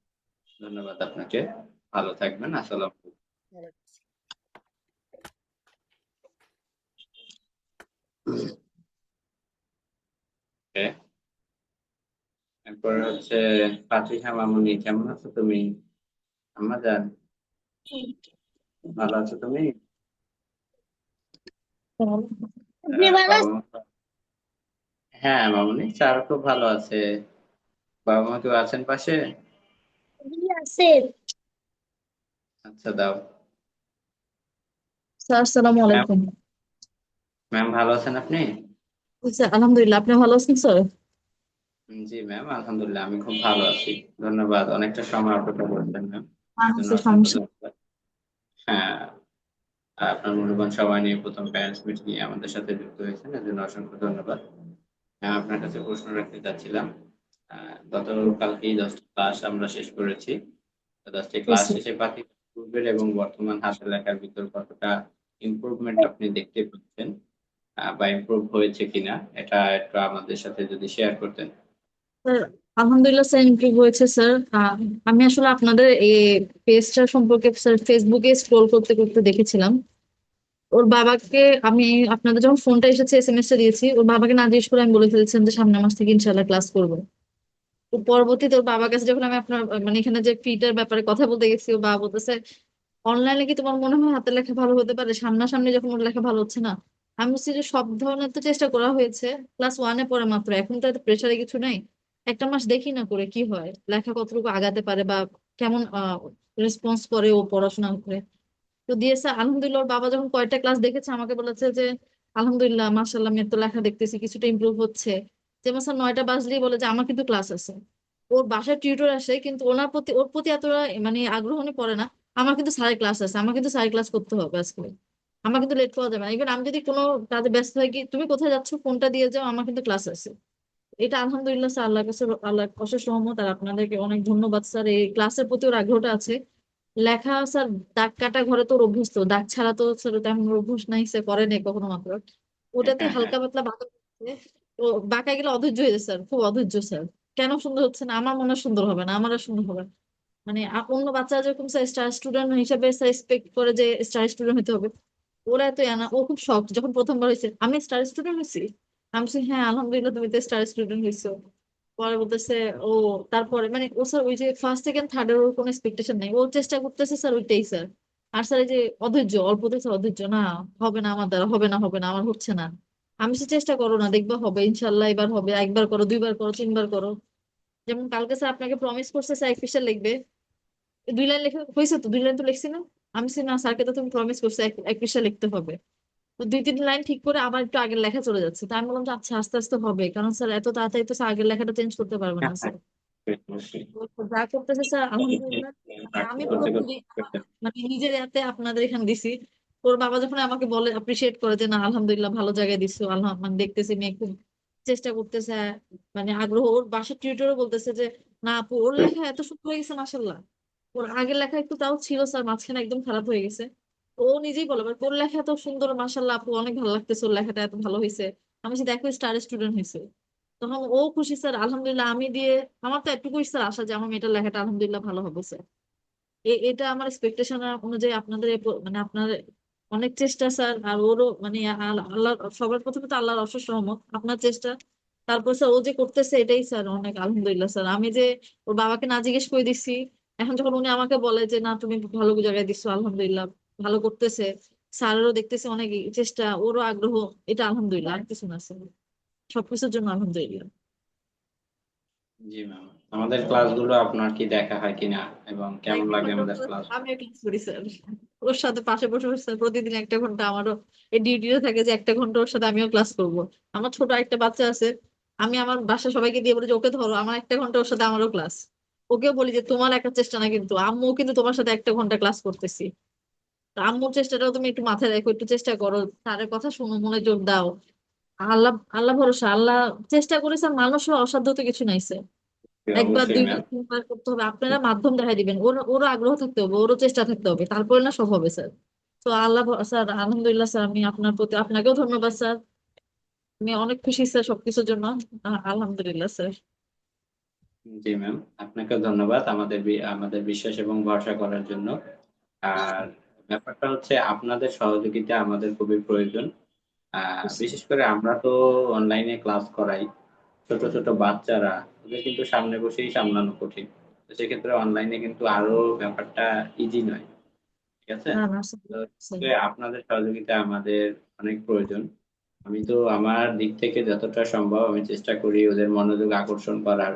ধন্যবাদ আপনাকে। ভালো থাকবেন। আসসালামু আলাইকুম। ওয়ালাইকুম আসসালাম। Okay, এরপর হচ্ছে ফাতিহা মামুনি, কেমন আছো তুমি? আম্মা জান, ভালো আছো তুমি? আপনি ভালো বাবা আছেন? মা, হ্যাঁ মামুনি, স্যার খুব ভালো আছে। বাবা মা কেউ আছেন পাশে? জি আছে। আচ্ছা দাও। স্যার আসসালামু ম্যাম, আলাইকুম। ম্যাম ভালো আছেন আপনি? স্যার আলহামদুলিল্লাহ, আপনি ভালো আছেন স্যার? জি ম্যাম, আলহামদুলিল্লাহ আমি খুব ভালো আছি। ধন্যবাদ, অনেকটা সময় অপেক্ষা করছেন ম্যাম, জন্য আচ্ছা, অসংখ্য সমস্যা ধন্যবাদ। হ্যাঁ, আপনার মূল্যবান সময় নিয়ে প্রথম প্যারেন্টস মিটিং এ আমাদের সাথে যুক্ত হয়েছেন, এর জন্য অসংখ্য ধন্যবাদ। আপনার কাছে প্রশ্ন রাখতে চাচ্ছিলাম, গতকালকেই 10টি ক্লাস আমরা শেষ করেছি। 10টি ক্লাস শেষে পূর্বের এবং বর্তমান হাতের লেখার ভিতর কতটা ইমপ্রুভমেন্ট আপনি দেখতে পাচ্ছেন, বা ইমপ্রুভ হয়েছে কিনা, এটা একটু আমাদের সাথে যদি শেয়ার করতেন। স্যার, আলহামদুলিল্লাহ স্যার ইমপ্রুভ হয়েছে স্যার। আমি আসলে আপনাদের এই পেজটা সম্পর্কে স্যার ফেসবুকে স্ক্রোল করতে করতে দেখেছিলাম। ওর বাবাকে আমি, আপনাদের যখন ফোনটা এসেছে এসএমএস টা দিয়েছি, ওর বাবাকে না জিজ্ঞেস করে আমি বলে ফেলেছিলাম যে সামনের মাস থেকে ইনশাল্লাহ ক্লাস করবো। তো পরবর্তীতে ওর বাবার কাছে যখন আমি আপনার মানে এখানে যে ফিটার ব্যাপারে কথা বলতে গেছি, ওর বাবা বলতেছে অনলাইনে কি তোমার মনে হয় হাতের লেখা ভালো হতে পারে? সামনাসামনি যখন ওর লেখা ভালো হচ্ছে না। আমি বলছি যে সব ধরনের তো চেষ্টা করা হয়েছে, ক্লাস 1-এ পড়ে মাত্র, এখন তো এত প্রেশারে কিছু নাই। একটা মাস দেখি না করে কি হয়, লেখা কতটুকু আগাতে পারে বা কেমন রেসপন্স করে ও পড়াশোনা করে। তো দিয়েছে আলহামদুলিল্লাহ। ওর বাবা যখন কয়েকটা ক্লাস দেখেছে আমাকে বলেছে যে আলহামদুলিল্লাহ মাশাআল্লাহ, আমি তো লেখা দেখতেছি কিছুটা ইমপ্রুভ হচ্ছে। যেমন স্যার 9টা বাজলেই বলে যে আমার কিন্তু ক্লাস আছে। ওর বাসায় টিউটর আসে কিন্তু ওর প্রতি এতটা মানে আগ্রহ উনি পড়ে না। আমার কিন্তু স্যারের ক্লাস আছে, আমার কিন্তু স্যারের ক্লাস করতে হবে আজকে, আমার কিন্তু লেট করা যাবে না। ইভেন আমি যদি কোনো কাজে ব্যস্ত থাকি, তুমি কোথায় যাচ্ছ ফোনটা দিয়ে যাও, আমার কিন্তু ক্লাস আছে। এটা আলহামদুলিল্লাহ স্যার, আল্লাহর কাছে আল্লাহ অশেষ রহমত। আর আপনাদেরকে অনেক ধন্যবাদ স্যার, এই ক্লাসের প্রতি ওর আগ্রহটা আছে। লেখা স্যার, দাগ কাটা ঘরে তো ওর অভ্যস্ত, দাগ ছাড়া তো স্যার তেমন ওর অভ্যাস নাই, সে করে নাই কখনো মাত্র। ওটাতে হ্যাঁ, হ্যাঁ। হালকা পাতলা বাঁকা করছে। তো বাঁকা গেলে অধৈর্য হয়ে যায় স্যার, খুব অধৈর্য স্যার। কেন সুন্দর হচ্ছে না, আমার মনে হয় সুন্দর হবে না, আমার আর সুন্দর হবে না। মানে অন্য বাচ্চারা যেরকম স্যার স্টার স্টুডেন্ট হিসেবে স্যার এক্সপেক্ট করে যে স্টার স্টুডেন্ট হতে হবে, ওরা এত না। ও খুব শখ যখন প্রথমবার হয়েছে, আমি স্টার স্টুডেন্ট হয়েছি। আমি বলছি, হ্যাঁ আলহামদুলিল্লাহ তুমি তো স্টার স্টুডেন্ট হয়েছো। পরে বলতেছে ও, তারপরে মানে ও স্যার ওই যে ফার্স্ট সেকেন্ড থার্ড এর ওর কোনো এক্সপেকটেশন নেই, ও চেষ্টা করতেছে স্যার ওইটাই স্যার। আর স্যার এই যে অধৈর্য, অল্পতে স্যার অধৈর্য, না হবে না আমার দ্বারা, হবে না হবে না আমার হচ্ছে না। আমি সে চেষ্টা করো না, দেখবা হবে ইনশাল্লাহ, এবার হবে, একবার করো, দুইবার করো, তিনবার করো। যেমন কালকে স্যার আপনাকে প্রমিস করছে স্যার এক পৃষ্ঠা লিখবে, 2 লাইন লেখা হয়েছে তো, 2 লাইন তো লিখছি না। আমি বলছি, না স্যারকে তো তুমি প্রমিস করছো এক পৃষ্ঠা লিখতে হবে। তো 2-3 লাইন ঠিক করে আবার একটু আগের লেখা চলে যাচ্ছে, তাই আমি বললাম যে আচ্ছা আস্তে আস্তে হবে, কারণ স্যার এত তাড়াতাড়ি তো স্যার আগের লেখাটা চেঞ্জ করতে পারবে না হ্যাঁ, হ্যাঁ, স্যার। অবশ্যই। তো যা করতেছে স্যার আলহামদুলিল্লাহ। আমি প্র্যাকটিস করতে করতে করতে। মানে নিজের হাতে আপনাদের এখানে দিছি। ওর বাবা যখন আমাকে বলে অ্যাপ্রিসিয়েট করে যে না আলহামদুলিল্লাহ ভালো জায়গায় দিছো, আল্লাহ মানে দেখতেছি মেয়ে খুব চেষ্টা করতেছে, মানে আগ্রহ। ওর বাসার টিউটরও বলতেছে যে না আপু ওর লেখা এত সুন্দর হয়ে গেছে মাশাল্লাহ। ওর আগের লেখা একটু তাও ছিল স্যার, মাঝখানে একদম খারাপ হয়ে গেছে। ও নিজেই বলে ওর লেখা এত সুন্দর মাশাল্লাহ আপু, অনেক ভালো লাগতেছে, ওর লেখাটা এত ভালো হয়েছে। আমি সে দেখো স্টার স্টুডেন্ট হয়েছে। তখন ও খুশি স্যার আলহামদুলিল্লাহ। আমি দিয়ে আমার তো একটুকুই স্যার আশা যে আমার মেয়েটার লেখাটা আলহামদুলিল্লাহ ভালো হবে স্যার। এটা আমার এক্সপেকটেশন অনুযায়ী আপনাদের মানে আপনার অনেক চেষ্টা স্যার। আর ওরও মানে আল্লাহ, সবার প্রথমে তো আল্লাহর অশেষ রহমত, আপনার চেষ্টা। তারপর স্যার ও যে করতেছে এটাই স্যার অনেক আলহামদুলিল্লাহ স্যার। আমি যে ওর বাবাকে না জিজ্ঞেস করে দিচ্ছি, এখন যখন উনি আমাকে বলে যে না তুমি ভালো জায়গায় দিচ্ছ আলহামদুলিল্লাহ, ভালো করতেছে, স্যারেরও দেখতেছে অনেক চেষ্টা, ওরও আগ্রহ, এটা আলহামদুলিল্লাহ। আর কিছু না স্যার, সবকিছুর জন্য আলহামদুলিল্লাহ। জি ম্যাম, আমাদের ক্লাসগুলো আপনার কি দেখা হয় কিনা এবং কেমন লাগে আমাদের ক্লাস? আমি ক্লাস করি স্যার, ওর সাথে পাশে বসে বসে স্যার প্রতিদিন 1 ঘন্টা আমারও এই ডিউটিও থাকে যে 1 ঘন্টা ওর সাথে আমিও ক্লাস করব। আমার ছোট একটা বাচ্চা আছে, আমি আমার বাসা সবাইকে দিয়ে বলি যে ওকে ধরো, আমার 1 ঘন্টা ওর সাথে আমারও ক্লাস। ওকেও বলি যে তোমার একা চেষ্টা না, কিন্তু আম্মু কিন্তু তোমার সাথে 1 ঘন্টা ক্লাস করতেছি। তো আম্মুর চেষ্টাটাও তুমি একটু মাথায় রাখো, একটু চেষ্টা করো, তারের কথা শুনো, মনোযোগ দাও। আল্লাহ, আল্লাহ ভরসা, আল্লাহ চেষ্টা করেছে, মানুষও অসাধ্য তো কিছু নাই স্যার। একবার অবশ্যই দুইবার ম্যাম। তিনবার করতে হবে, আপনারা মাধ্যম দেখাই দিবেন, ওরও আগ্রহ থাকতে হবে, ওরও চেষ্টা থাকতে হবে, তারপরে না সব হবে স্যার। তো স্যার আলহামদুলিল্লাহ স্যার, আমি আপনার প্রতি আপনাকেও ধন্যবাদ স্যার। আমি অনেক খুশি স্যার সবকিছুর জন্য। আলহামদুলিল্লাহ স্যার। জি ম্যাম, আপনাকে ধন্যবাদ আমাদের আমাদের বিশ্বাস এবং ভরসা করার জন্য। আর ব্যাপারটা হচ্ছে আপনাদের সহযোগিতা আমাদের খুবই প্রয়োজন। বিশেষ করে আমরা তো অনলাইনে ক্লাস করাই, ছোট ছোট বাচ্চারা, ওদের কিন্তু সামনে বসেই সামলানো কঠিন। তো সেক্ষেত্রে অনলাইনে কিন্তু আরো ব্যাপারটা ইজি নয়। ঠিক আছে। না না স্যার, তো স্যার। আপনাদের সহযোগিতা আমাদের অনেক প্রয়োজন। আমি তো আমার দিক থেকে যতটা সম্ভব আমি চেষ্টা করি ওদের মনোযোগ আকর্ষণ করার,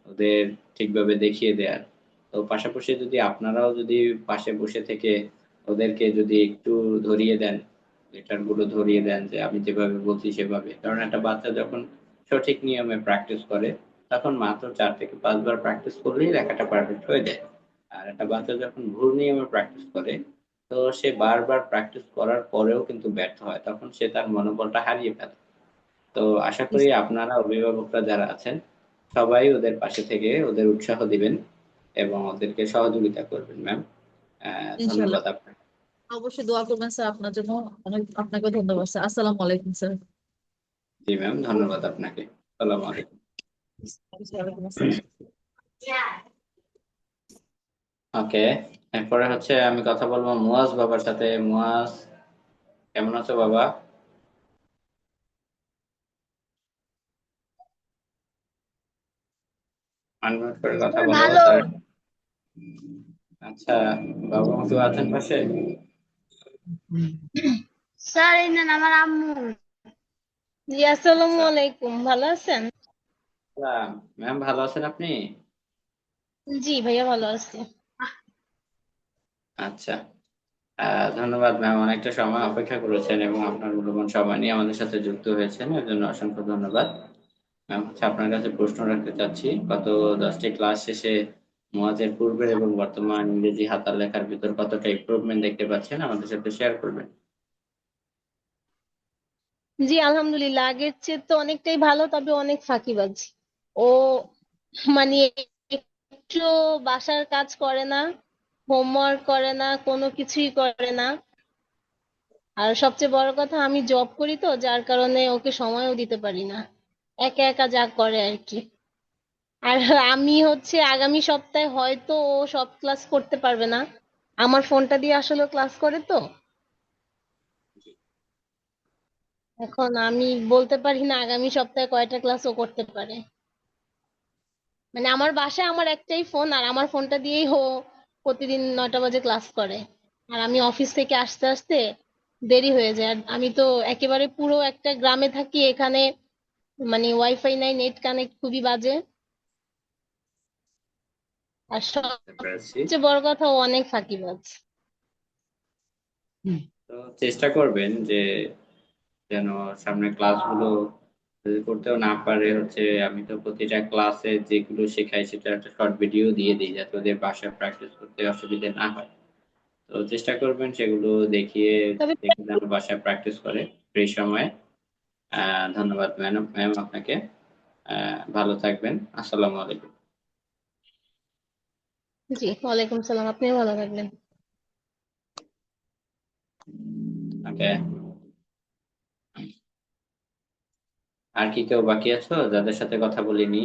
ওদের ঠিকভাবে দেখিয়ে দেওয়ার। তো পাশাপাশি যদি আপনারাও যদি পাশে বসে থেকে ওদেরকে যদি একটু ধরিয়ে দেন, লেটার গুলো ধরিয়ে দেন যে আমি যেভাবে বলছি সেভাবে, কারণ একটা বাচ্চা যখন সঠিক নিয়মে প্র্যাকটিস করে তখন মাত্র 4 থেকে 5 বার প্র্যাকটিস করলেই লেখাটা পারফেক্ট হয়ে যায়। আর একটা বাচ্চা যখন ভুল নিয়মে প্র্যাকটিস করে, তো সে বারবার প্র্যাকটিস করার পরেও কিন্তু ব্যর্থ হয়, তখন সে তার মনোবলটা হারিয়ে ফেলে। তো আশা করি আপনারা অভিভাবকরা যারা আছেন সবাই ওদের পাশে থেকে ওদের উৎসাহ দিবেন এবং ওদেরকে সহযোগিতা করবেন ম্যাম। ইনশাল্লাহ, ধন্যবাদ আপনাকে। অবশ্যই দোয়া করবেন স্যার আপনার জন্য। অনেক আপনাকে ধন্যবাদ স্যার। আসসালামু আলাইকুম স্যার। জি ম্যাম, ধন্যবাদ আপনাকে। আসসালামু আলাইকুম। ওয়ালাইকুম আসসালাম। ওকে, এরপরে হচ্ছে আমি কথা বলবো মুয়াজ বাবার সাথে। মুয়াজ, কেমন আছো বাবা? আনমিউট করে কথা বলো ভালো। স্যার। আচ্ছা, বাবা মা কেউ আছেন পাশে? স্যার এই নেন আমার আম্মু। জি আসসালামু আচ্ছা, আলাইকুম, ভালো আছেন? ম্যাম ভালো আছেন আপনি? জি ভাইয়া ভালো আছি। আচ্ছা, ধন্যবাদ ম্যাম, অনেকটা সময় অপেক্ষা করেছেন এবং আপনার মূল্যবান সময় নিয়ে আমাদের সাথে যুক্ত হয়েছেন, এর জন্য অসংখ্য ধন্যবাদ। ম্যাম হচ্ছে আপনার কাছে প্রশ্ন রাখতে চাচ্ছি, গত 10টি ক্লাস শেষে মুয়াজের পূর্বের এবং বর্তমান ইংরেজি হাতার লেখার ভিতর কতটা ইমপ্রুভমেন্ট দেখতে পাচ্ছেন আমাদের সাথে শেয়ার করবেন। জি আলহামদুলিল্লাহ, আগের চেয়ে তো অনেকটাই ভালো, তবে অনেক ফাঁকিবাজ ও। মানে একটু বাসার কাজ করে না, হোমওয়ার্ক করে না, কোনো কিছুই করে না। আর সবচেয়ে বড় কথা, আমি জব করি তো, যার কারণে ওকে সময়ও দিতে পারি না, একা একা যা করে আর কি। আর আমি হচ্ছে আগামী সপ্তাহে হয়তো ও সব ক্লাস করতে পারবে না, আমার ফোনটা দিয়ে আসলে ক্লাস করে তো। এখন আমি বলতে পারি না আগামী সপ্তাহে কয়টা ক্লাস ও করতে পারে। মানে আমার বাসায় আমার একটাই ফোন, আর আমার ফোনটা দিয়েই ও প্রতিদিন 9টা বাজে ক্লাস করে। আর আমি অফিস থেকে আসতে আসতে দেরি হয়ে যায়। আর আমি তো একেবারে পুরো একটা গ্রামে থাকি, এখানে মানে ওয়াইফাই নাই, নেট কানেক্ট খুবই বাজে। আর বুঝতে পেরেছি। সবচেয়ে বড় কথা, ও অনেক ফাঁকিবাজ। তো চেষ্টা করবেন যে যেন সামনে ক্লাসগুলো যদি করতেও না পারে, হচ্ছে আমি তো প্রতিটা ক্লাসে যেগুলো শেখাই সেটা একটা শর্ট ভিডিও দিয়ে দিই যাতে ওদের বাসায় প্র্যাকটিস করতে অসুবিধা না হয়। তো চেষ্টা করবেন সেগুলো দেখিয়ে তবে দেখে যেন বাসায় প্র্যাকটিস করে ফ্রি সময়ে। ধন্যবাদ ম্যাম আপনাকে। ভালো থাকবেন। আসসালামু আলাইকুম। জি, ওয়ালাইকুম সালাম, আপনিও ভালো থাকবেন। ওকে। আর কি কেউ বাকি আছো যাদের সাথে কথা বলিনি?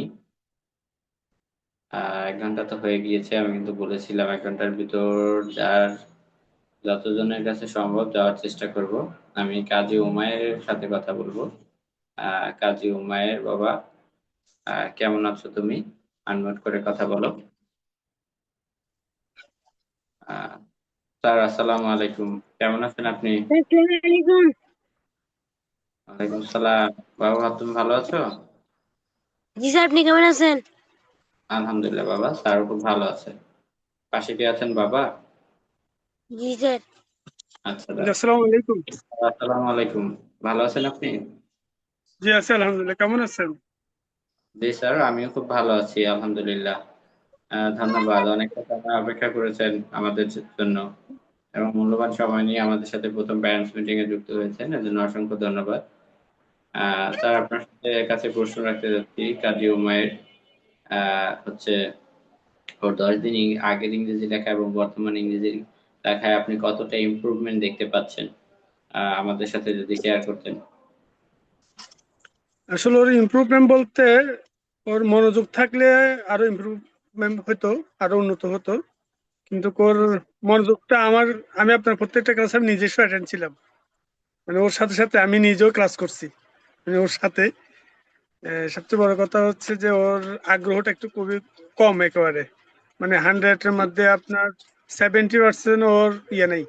1 ঘন্টা তো হয়ে গিয়েছে, আমি কিন্তু বলেছিলাম 1 ঘন্টার ভিতর যার যতজনের কাছে সম্ভব যাওয়ার চেষ্টা করব। আমি কাজী উমায়ের সাথে কথা বলবো। কাজী উমায়ের বাবা, কেমন আছো তুমি? আনমিউট করে কথা বলো। আহ, স্যার আসসালামু আলাইকুম, কেমন আছেন আপনি? ওয়ালাইকুম সালাম। বাবা তুমি ভালো আছো? জি স্যার, আপনি কেমন আছেন? আলহামদুলিল্লাহ বাবা, স্যার খুব ভালো আছে। পাশে কে আছেন বাবা? জি স্যার। আচ্ছা আসসালামু আলাইকুম। আসসালামু আলাইকুম। ভালো আছেন আপনি? জি আছি আলহামদুলিল্লাহ, কেমন আছেন? জি স্যার, আমিও খুব ভালো আছি আলহামদুলিল্লাহ। ধন্যবাদ, অনেকটা সময় অপেক্ষা করেছেন আমাদের জন্য এবং মূল্যবান সময় নিয়ে আমাদের সাথে প্রথম প্যারেন্টস মিটিং এ যুক্ত হয়েছেন, এর জন্য অসংখ্য ধন্যবাদ। স্যার আপনার কাছে প্রশ্ন রাখতে যাচ্ছি, কাজী উমায়ের হচ্ছে ওর 10 দিন আগের ইংরেজি লেখা এবং বর্তমান ইংরেজি লেখায় আপনি কতটা ইমপ্রুভমেন্ট দেখতে পাচ্ছেন, আমাদের সাথে যদি শেয়ার করতেন। আসলে ওর ইমপ্রুভমেন্ট বলতে, ওর মনোযোগ থাকলে আরো ইমপ্রুভমেন্ট হতো, আরো উন্নত হতো। কিন্তু ওর মনোযোগটা আমি আপনার প্রত্যেকটা ক্লাস আমি নিজস্ব অ্যাটেন্ড ছিলাম। মানে ওর সাথে সাথে আমি নিজেও ক্লাস করছি, মানে ওর সাথে। সবচেয়ে বড় কথা হচ্ছে যে ওর আগ্রহটা একটু খুবই কম একেবারে। মানে 100-এর মধ্যে আপনার 70% ওর নেই,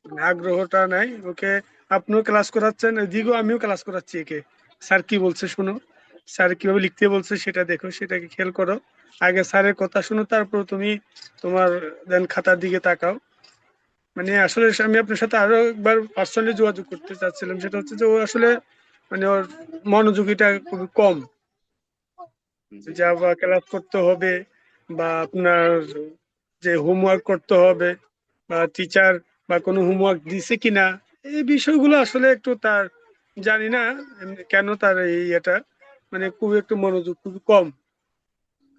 মানে আগ্রহটা নাই ওকে। আপনিও ক্লাস করাচ্ছেন, এদিকেও আমিও ক্লাস করাচ্ছি একে। স্যার কি বলছে শোনো, স্যার কিভাবে লিখতে বলছে সেটা দেখো, সেটাকে খেয়াল করো। আগে স্যারের কথা শোনো, তারপর তুমি তোমার দেন খাতার দিকে তাকাও। মানে আসলে আমি আপনার সাথে আরো একবার পার্সোনালি যোগাযোগ করতে চাচ্ছিলাম, সেটা হচ্ছে যে ও আসলে মানে ওর মনোযোগীটা খুবই কম। যা বা ক্লাস করতে হবে বা আপনার যে হোমওয়ার্ক করতে হবে বা টিচার বা কোনো হোমওয়ার্ক দিছে কিনা, এই বিষয়গুলো আসলে একটু তার জানি না কেন তার এই এটা মানে খুব একটু মনোযোগ খুবই কম।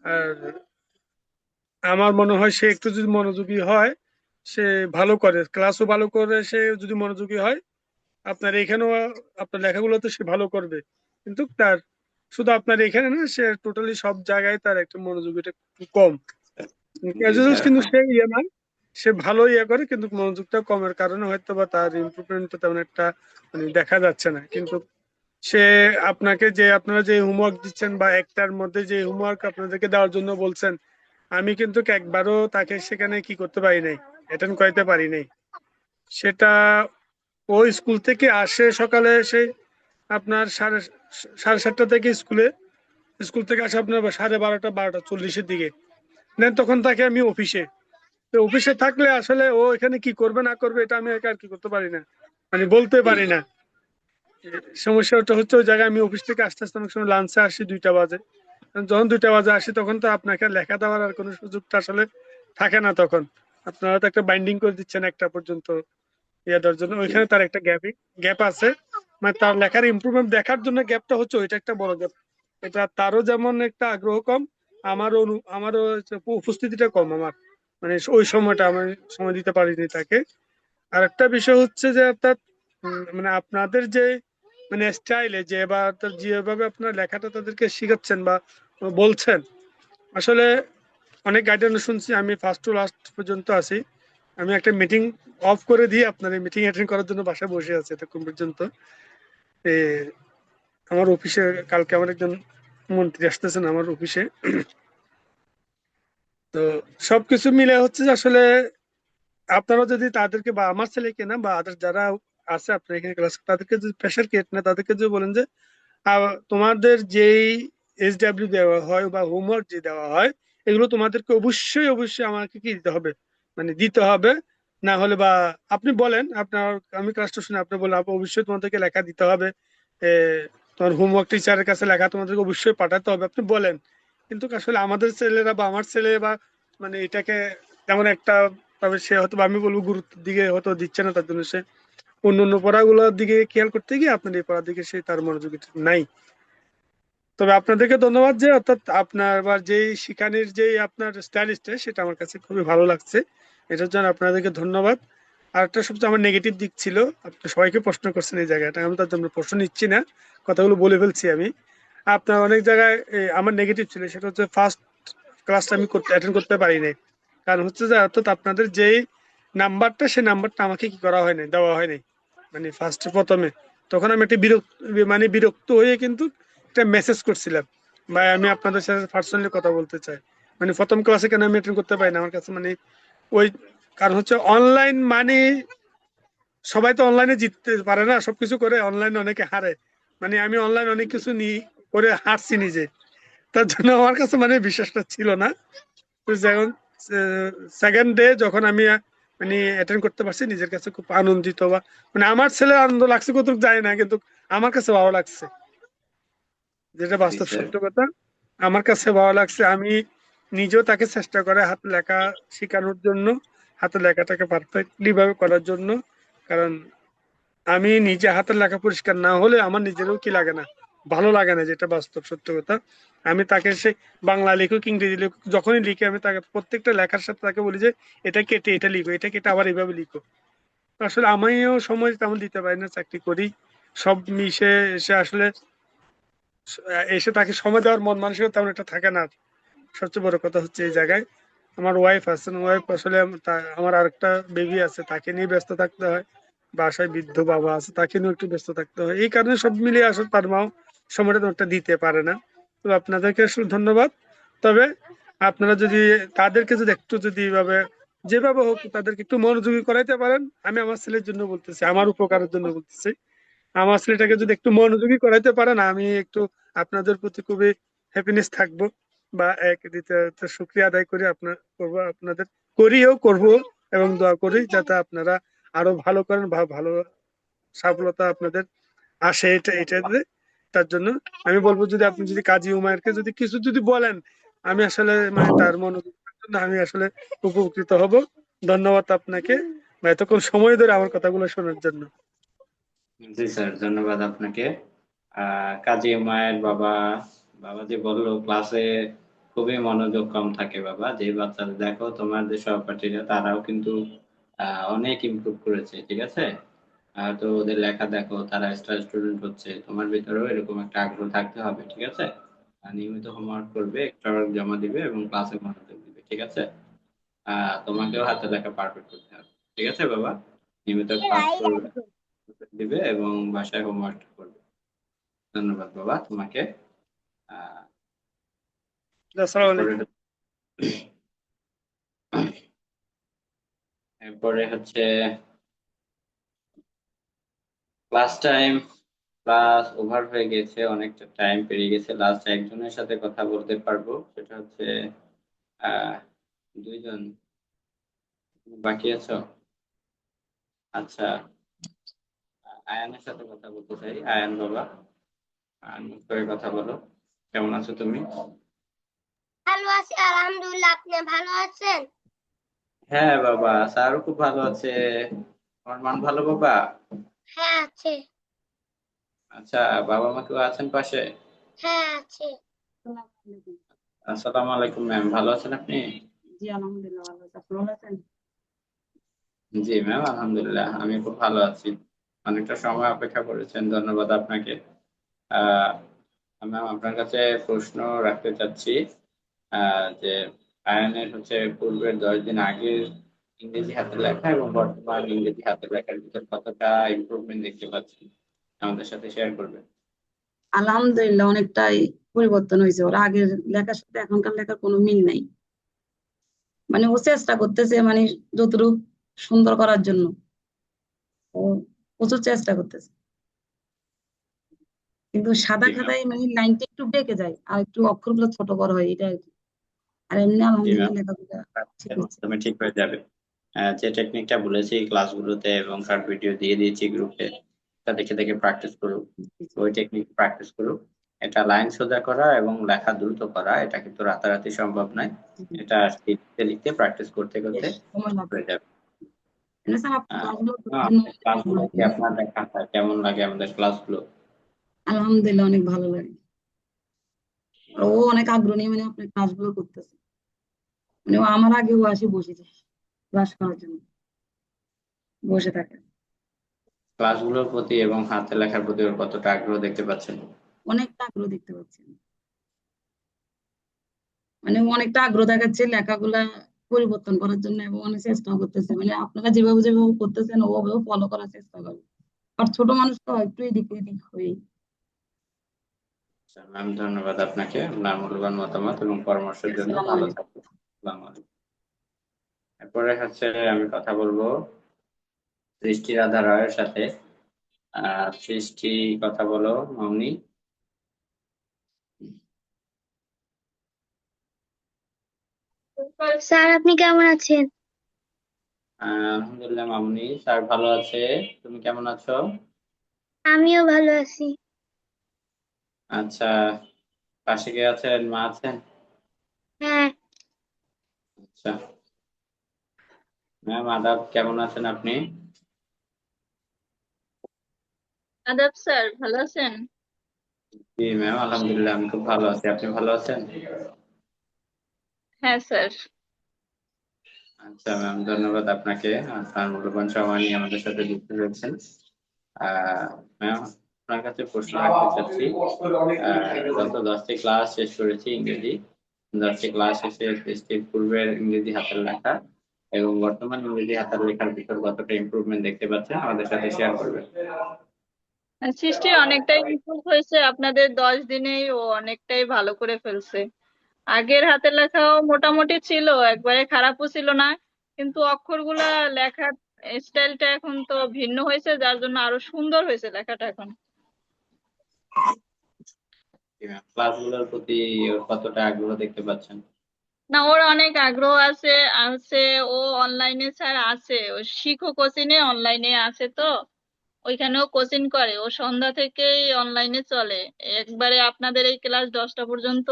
আর আমার মনে হয় সে একটু যদি মনোযোগী হয়, সে ভালো করে, ক্লাসও ভালো করে, সে যদি মনোযোগী হয় আপনার এখানেও আপনার লেখাগুলোতে সে ভালো করবে। কিন্তু তার শুধু আপনার এখানে না, সে টোটালি সব জায়গায় তার একটা মনোযোগীটা একটু কম। জি ক্যাজুয়াল স্যার। কিন্তু সে না, সে ভালো করে, কিন্তু মনোযোগটা কমের কারণে হয়তো বা তার ইমপ্রুভমেন্টটা তেমন একটা মানে দেখা যাচ্ছে না। কিন্তু সে আপনাকে যে আপনারা যে হোমওয়ার্ক দিচ্ছেন বা একটার মধ্যে যে হোমওয়ার্ক আপনাদেরকে দেওয়ার জন্য বলছেন, আমি কিন্তু একবারও তাকে সেখানে কি করতে পারি নাই, অ্যাটেন্ড করাইতে পারি নাই। সেটা ও স্কুল থেকে আসে সকালে এসে আপনার সাড়ে 7টা থেকে স্কুল থেকে আসে আপনার 12:30 12:40-এর দিকে। দেন তখন তাকে আমি অফিসে, তো অফিসে থাকলে আসলে ও এখানে কি করবে না করবে এটা আমি একা আর কি করতে পারি না, মানে বলতে পারি না। সমস্যাটা হচ্ছে ওই জায়গায় আমি অফিস থেকে আস্তে আস্তে অনেক সময় লাঞ্চে আসি 2টা বাজে। যখন 2টা বাজে আসি তখন তো আপনাকে লেখা দেওয়ার আর কোনো সুযোগটা আসলে থাকে না। তখন আপনারা তো একটা বাইন্ডিং করে দিচ্ছেন 1টা পর্যন্ত ইয়ে দেওয়ার জন্য, জি ওইখানে তার একটা গ্যাপ আছে। মানে তার লেখার ইমপ্রুভমেন্ট দেখার জন্য গ্যাপটা হচ্ছে, ওইটা একটা বড় গ্যাপ। এটা তারও যেমন একটা আগ্রহ কম, আমারও হচ্ছে উপস্থিতিটা কম আমার, মানে ওই সময়টা আমি সময় দিতে পারিনি তাকে। আর একটা বিষয় হচ্ছে যে অর্থাৎ মানে আপনাদের যে মানে স্টাইলে যে বা যেভাবে আপনার লেখাটা তাদেরকে শিখাচ্ছেন বা বলছেন, আসলে অনেক গাইডেন্স শুনছি। আমি ফার্স্ট টু লাস্ট পর্যন্ত আছি। আমি একটা মিটিং অফ করে দিয়ে আপনার এই মিটিং অ্যাটেন্ড করার জন্য বাসায় বসে আছি এতক্ষণ পর্যন্ত। এ, আমার অফিসে কালকে আমার একজন মন্ত্রী আসতেছেন আমার অফিসে। তো সবকিছু মিলে হচ্ছে যে আসলে আপনারা যদি তাদেরকে বা আমার ছেলেকে না বা আদার যারা আছে আপনার এখানে ক্লাস, তাদেরকে যদি প্রেশার ক্রিয়েট না, তাদেরকে যদি বলেন যে তোমাদের যেই SW দেওয়া হয় বা হোমওয়ার্ক যে দেওয়া হয়, এগুলো তোমাদেরকে অবশ্যই অবশ্যই আমাকে কি দিতে হবে, মানে দিতে হবে। না হলে বা আপনি বলেন আপনার, আমি ক্লাসটা শুনে আপনি বলেন অবশ্যই তোমাদেরকে লেখা দিতে হবে, এ, তোমার হোমওয়ার্ক টিচারের কাছে লেখা তোমাদেরকে অবশ্যই পাঠাতে হবে, আপনি বলেন। কিন্তু আসলে আমাদের ছেলেরা বা আমার ছেলে বা মানে এটাকে তেমন একটা, তবে সে হয়তো বা আমি বলবো গুরুত্বের দিকে হয়তো দিচ্ছে না, তার জন্য সে অন্য অন্য পড়াগুলোর দিকে খেয়াল করতে গিয়ে আপনার এই পড়ার দিকে সে তার মনোযোগী নাই। তবে আপনাদেরকে ধন্যবাদ যে অর্থাৎ আপনার বা যেই শিখানির যেই আপনার স্টাইলিস্টটা সেটা আমার কাছে খুবই ভালো লাগছে, এটার জন্য আপনাদেরকে ধন্যবাদ। আর একটা সবচেয়ে আমার নেগেটিভ দিক ছিল, আপনি সবাইকে প্রশ্ন করছেন এই জায়গাটা, আমি তার জন্য প্রশ্ন নিচ্ছি না, কথাগুলো বলে ফেলছি আমি। আপনার অনেক জায়গায় আমার নেগেটিভ ছিল, সেটা হচ্ছে ফার্স্ট ক্লাসটা আমি অ্যাটেন্ড করতে পারি নাই। কারণ হচ্ছে যে অর্থাৎ আপনাদের যেই নাম্বারটা, সেই নাম্বারটা আমাকে কি করা হয়নি, দেওয়া হয়নি, মানে প্রথমে। তখন আমি একটা বিরক্ত হয়ে কিন্তু একটা মেসেজ করছিলাম, ভাই আমি আপনাদের সাথে পার্সোনালি কথা বলতে চাই, মানে প্রথম ক্লাসে কেন আমি অ্যাটেন্ড করতে পারি না, আমার কাছে মানে ওই, কারণ হচ্ছে অনলাইন মানে সবাই তো অনলাইনে জিততে পারে না, সবকিছু করে অনলাইনে অনেকে হারে, মানে আমি অনলাইন অনেক কিছু করে হারছি নিজে, তার জন্য আমার কাছে মানে বিশ্বাসটা ছিল না। তো যখন সেকেন্ড ডে যখন আমি মানে অ্যাটেন্ড করতে পারছি, নিজের কাছে খুব আনন্দিত, বা মানে আমার ছেলে আনন্দ লাগছে কতটুকু যায় না, কিন্তু আমার কাছে ভালো লাগছে, যেটা জি বাস্তব স্যার। সত্য কথা। আমার কাছে ভালো লাগছে, আমি নিজেও তাকে চেষ্টা করে হাতে লেখা শেখানোর জন্য, হাতে লেখাটাকে পারফেক্টলি ভাবে করার জন্য। কারণ আমি নিজে হাতের লেখা পরিষ্কার না হলে আমার নিজেরও কি লাগে না, ভালো লাগে না, যেটা বাস্তব সত্য কথা। আমি তাকে সে বাংলা লিখুক ইংরেজি লিখুক, যখনই লিখে আমি তাকে প্রত্যেকটা লেখার সাথে তাকে বলি যে এটা কেটে এটা লিখো, এটা কেটে আবার এইভাবে লিখো। আসলে আমিও সময় তেমন দিতে পারি না, চাকরি করি, সব মিশে এসে আসলে এসে তাকে সময় দেওয়ার মন মানসিকতা তেমন একটা থাকে না। সবচেয়ে বড় কথা হচ্ছে এই জায়গায় আমার ওয়াইফ আছেন, ওয়াইফ আসলে আমার আরেকটা বেবি আছে, তাকে নিয়ে ব্যস্ত থাকতে হয়। বাসায় বৃদ্ধ বাবা আছে, তাকে নিয়ে একটু ব্যস্ত থাকতে হয়, এই কারণে সব মিলিয়ে আসলে তার মাও সময়টা তেমনটা দিতে পারে না। তো আপনাদেরকে আসলে ধন্যবাদ। তবে আপনারা যদি তাদেরকে যদি একটু যদি এইভাবে যেভাবে হোক তাদেরকে একটু মনোযোগী করাইতে পারেন, আমি আমার ছেলের জন্য বলতেছি, আমার উপকারের জন্য বলতেছি, আমার ছেলেটাকে যদি একটু মনোযোগী করাইতে পারেন, আমি একটু আপনাদের প্রতি খুবই হ্যাপিনেস থাকবো, বা এক দ্বিতীয়ত শুক্রিয়া আদায় করি আপনার করবো, আপনাদের করিও করবো, এবং দোয়া করি যাতে আপনারা আরো ভালো করেন বা ভালো সফলতা আপনাদের আসে, এটাতে। তার জন্য আমি বলবো, যদি আপনি যদি কাজী উমায়েরকে যদি কিছু যদি বলেন, আমি আসলে মানে তার মনোযোগের জন্য আমি আসলে উপকৃত হব। ধন্যবাদ আপনাকে বা এতক্ষণ সময় ধরে আমার কথাগুলো শোনার জন্য। জি স্যার, ধন্যবাদ আপনাকে। কাজী মায়ের বাবা, বাবা যে বললো ক্লাসে খুবই মনোযোগ কম থাকে বাবা, যে বাচ্চাদের দেখো তোমার যে সহপাঠীরা তারাও কিন্তু অনেক ইমপ্রুভ করেছে, ঠিক আছে। তো ওদের লেখা দেখো, তারা স্টার স্টুডেন্ট হচ্ছে, তোমার ভিতরেও এরকম একটা আগ্রহ থাকতে হবে, ঠিক আছে। নিয়মিত হোমওয়ার্ক করবে, এক্সট্রা ওয়ার্ক জমা দিবে এবং ক্লাসে মনোযোগ দিবে, ঠিক আছে। তোমাকেও হাতে লেখা পারফেক্ট করতে হবে, ঠিক আছে বাবা। নিয়মিত ক্লাস করবে, দিবে এবং বাসায় হোমওয়ার্ক করবে। ধন্যবাদ বাবা তোমাকে। আহ আসসালামু এরপরে আলাইকুম। এরপরে হচ্ছে ক্লাস ওভার হয়ে গেছে, অনেকটা টাইম পেরিয়ে গেছে। লাস্ট একজনের সাথে কথা বলতে পারবো, সেটা হচ্ছে আহ 2 জন বাকি আছো। আচ্ছা, আয়ানের সাথে কথা বলতে চাই। আয়ান বাবা, আনমিউট করে কথা বলো। কেমন আছো তুমি? ভালো আছি আলহামদুলিল্লাহ, আপনি ভালো আছেন? হ্যাঁ বাবা, স্যারও খুব ভালো আছে। তোমার মন ভালো বাবা? হ্যাঁ আছে। আচ্ছা, বাবা মা কেউ আছেন পাশে? হ্যাঁ আছে। আসসালামু আলাইকুম ম্যাম, ভালো আছেন আপনি? জি আলহামদুলিল্লাহ ভালো আছি। আপনি ভালো আছেন? জি ম্যাম, আলহামদুলিল্লাহ আমি খুব ভালো আছি। অনেকটা সময় অপেক্ষা করেছেন, ধন্যবাদ আপনাকে। ম্যাম, আপনার কাছে প্রশ্ন রাখতে চাচ্ছি যে আয়নের পূর্বের 10 দিন আগের ইংরেজি হাতের লেখা এবং বর্তমান ইংরেজি হাতের লেখার ভিতর কতটা ইমপ্রুভমেন্ট দেখতে পাচ্ছেন, আমাদের সাথে শেয়ার করবেন। আলহামদুলিল্লাহ অনেকটাই পরিবর্তন হয়েছে। ওর আগের লেখার সাথে এখনকার লেখার কোনো মিল নাই। মানে ও চেষ্টা করতেছে, মানে যতটুকু সুন্দর করার জন্য ও প্রচুর চেষ্টা করতেছে, কিন্তু সাদা জি ম্যাম। খাতায় মানে লাইনটা একটু বেঁকে যায় আর একটু অক্ষরগুলো ছোট বড় হয়, এটা আর কি। আর এমনি জি ম্যাম, আলহামদুলিল্লাহ লেখাগুলো ঠিক এর হচ্ছে। মাধ্যমে ঠিক হয়ে যাবে। যে টেকনিকটা বলেছি ক্লাসগুলোতে এবং শর্ট ভিডিও দিয়ে দিয়েছি গ্রুপে, তা দেখে দেখে প্র্যাকটিস করুক। ওই টেকনিক প্র্যাকটিস করুক। এটা লাইন সোজা করা এবং লেখা দ্রুত করা, এটা কিন্তু রাতারাতি সম্ভব নয়। এটা লিখতে লিখতে প্র্যাকটিস করতে করতে বেশ সময় লাগবে। হয়ে যাবে। এমনি স্যার আপনার ক্লাসগুলো আমাদের ক্লাসগুলো কি আপনার দেখা হয়, কেমন লাগে আমাদের ক্লাসগুলো? আলহামদুলিল্লাহ অনেক ভালো লাগে। আর ও অনেক আগ্রহ নিয়ে মানে আপনার ক্লাসগুলো করতেছে। মানে ও আমার আগে ও আসে বসে যায় ক্লাস করার জন্য, বসে থাকে। ক্লাসগুলোর প্রতি এবং হাতে লেখার প্রতি ওর কতটা আগ্রহ দেখতে পাচ্ছেন? অনেকটা আগ্রহ দেখতে পাচ্ছি আমি। মানে ও অনেকটা আগ্রহ দেখাচ্ছে লেখাগুলা পরিবর্তন করার জন্য এবং অনেক চেষ্টা করতেছে। মানে আপনারা যেভাবে যেভাবে করতেছেন ওভাবেও ফলো করার চেষ্টা করবে। আর ছোট মানুষ তো একটু এদিক ওইদিক হয়ে। ম্যাম, ধন্যবাদ আপনাকে আপনার মূল্যবান মতামত এবং পরামর্শের জন্য। আসসালামু ভালো আলাইকুম। থাকবেন। আসসালামু আলাইকুম। এরপরে আমি কথা বলবো সৃষ্টি রাধা রায়ের সাথে। সৃষ্টি, কথা বলো মামনি। স্যার আপনি কেমন আছেন? আলহামদুলিল্লাহ মামনি, স্যার ভালো আছে। তুমি কেমন আছো? আমিও ভালো আছি। আচ্ছা, পাশে কে আছেন? মা আছেন? হ্যাঁ। আচ্ছা ম্যাম, আদাব, কেমন আছেন আপনি? আদাব স্যার, ভালো আছেন? জি ম্যাম, আলহামদুলিল্লাহ আমি খুব ভালো আছি। আপনি ভালো আছেন? হ্যাঁ স্যার। আচ্ছা ম্যাম, ধন্যবাদ আপনাকে আপনার মূল্যবান সময় নিয়ে আমাদের সাথে যুক্ত হয়েছেন। ম্যাম, আপনার কাছে প্রশ্ন রাখতে চাচ্ছি। গত 10টি ক্লাস শেষ করেছি ইংরেজি। 10টি ক্লাস শেষে সৃষ্টির পূর্বের ইংরেজি হাতের লেখা এবং বর্তমান ইংরেজি হাতের লেখার ভিতর কতটা ইমপ্রুভমেন্ট দেখতে পাচ্ছেন, আমাদের সাথে শেয়ার করবেন। সৃষ্টি অনেকটাই ইমপ্রুভ হয়েছে, আপনাদের 10 দিনেই ও অনেকটাই ভালো করে ফেলছে। আগের হাতের লেখাও মোটামুটি ছিল, একবারে খারাপও ছিল না, কিন্তু অক্ষরগুলা লেখার স্টাইলটা এখন তো ভিন্ন হয়েছে, যার জন্য আরো সুন্দর হয়েছে লেখাটা এখন। ক্লাসগুলোর প্রতি ওর কতটা আগ্রহ দেখতে পাচ্ছেন? না, ওর অনেক আগ্রহ আছে আছে। ও অনলাইনে স্যার আছে, ও শিখো কোচিনে অনলাইনে আছে তো, ওইখানেও কোচিং করে। ও সন্ধ্যা থেকেই অনলাইনে চলে, একবারে আপনাদের এই ক্লাস 10টা পর্যন্ত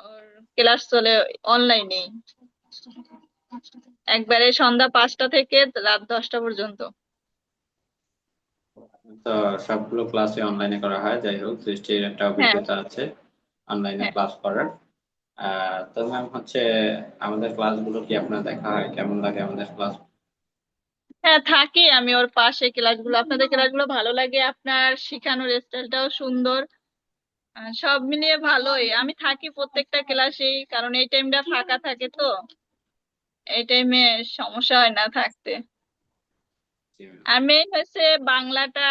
ওর ক্লাস চলে অনলাইনে, একবারে সন্ধ্যা 5টা থেকে রাত 10টা পর্যন্ত। তো সবগুলো ক্লাসে অনলাইনে করা হয়, যাই হোক সৃষ্টির একটা হ্যাঁ। অভিজ্ঞতা আছে অনলাইনে হ্যাঁ। ক্লাস করার। তো ম্যাম, আমাদের ক্লাসগুলো কি আপনার দেখা হয়, কেমন লাগে আমাদের ক্লাস? হ্যাঁ, থাকি আমি ওর পাশে। ক্লাসগুলো, আপনাদের ক্লাসগুলো ভালো লাগে, আপনার শিখানোর স্টাইলটাও সুন্দর। সব মিলিয়ে ভালোই। আমি থাকি প্রত্যেকটা ক্লাসেই, কারণ এই টাইমটা ফাঁকা থাকে তো, এই টাইমে সমস্যা হয় না থাকতে। আর মেইন হচ্ছে বাংলাটা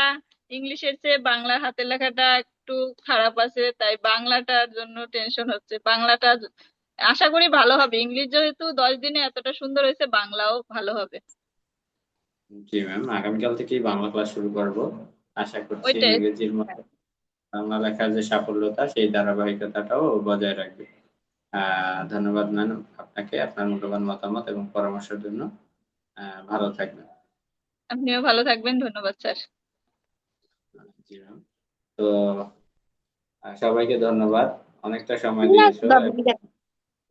ইংলিশের চেয়ে বাংলার হাতের লেখাটা একটু খারাপ আছে, তাই বাংলাটার জন্য টেনশন হচ্ছে। বাংলাটা আশা করি ভালো হবে, ইংলিশ যেহেতু 10 দিনে এতটা সুন্দর হয়েছে, বাংলাও ভালো হবে। জি ম্যাম, আগামীকাল থেকেই বাংলা ক্লাস শুরু করব। আশা করছি ওইটাই। ইংরেজির মতো বাংলা লেখার যে সাফল্যতা, সেই ধারাবাহিকতাটাও বজায় রাখবে। ধন্যবাদ ম্যাম আপনাকে আপনার মূল্যবান মতামত এবং পরামর্শের জন্য। ভালো থাকবেন। আপনিও ভালো থাকবেন, ধন্যবাদ স্যার। জি ম্যাম। তো সবাইকে ধন্যবাদ, অনেকটা সময় না দিয়েছো বাবু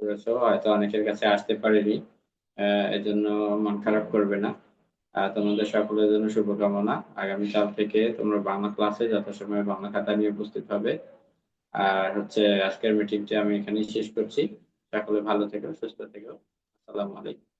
করেছো, হয়তো অনেকের কাছে আসতে পারিনি, এজন্য মন খারাপ করবে না। তোমাদের সকলের জন্য শুভকামনা। আগামীকাল থেকে তোমরা বাংলা ক্লাসে যথাসময়ে বাংলা খাতা নিয়ে উপস্থিত হবে। আর হচ্ছে আজকের মিটিংটা আমি এখানেই শেষ করছি। সকলে ভালো থেকো, সুস্থ থেকো। আসসালামু আলাইকুম।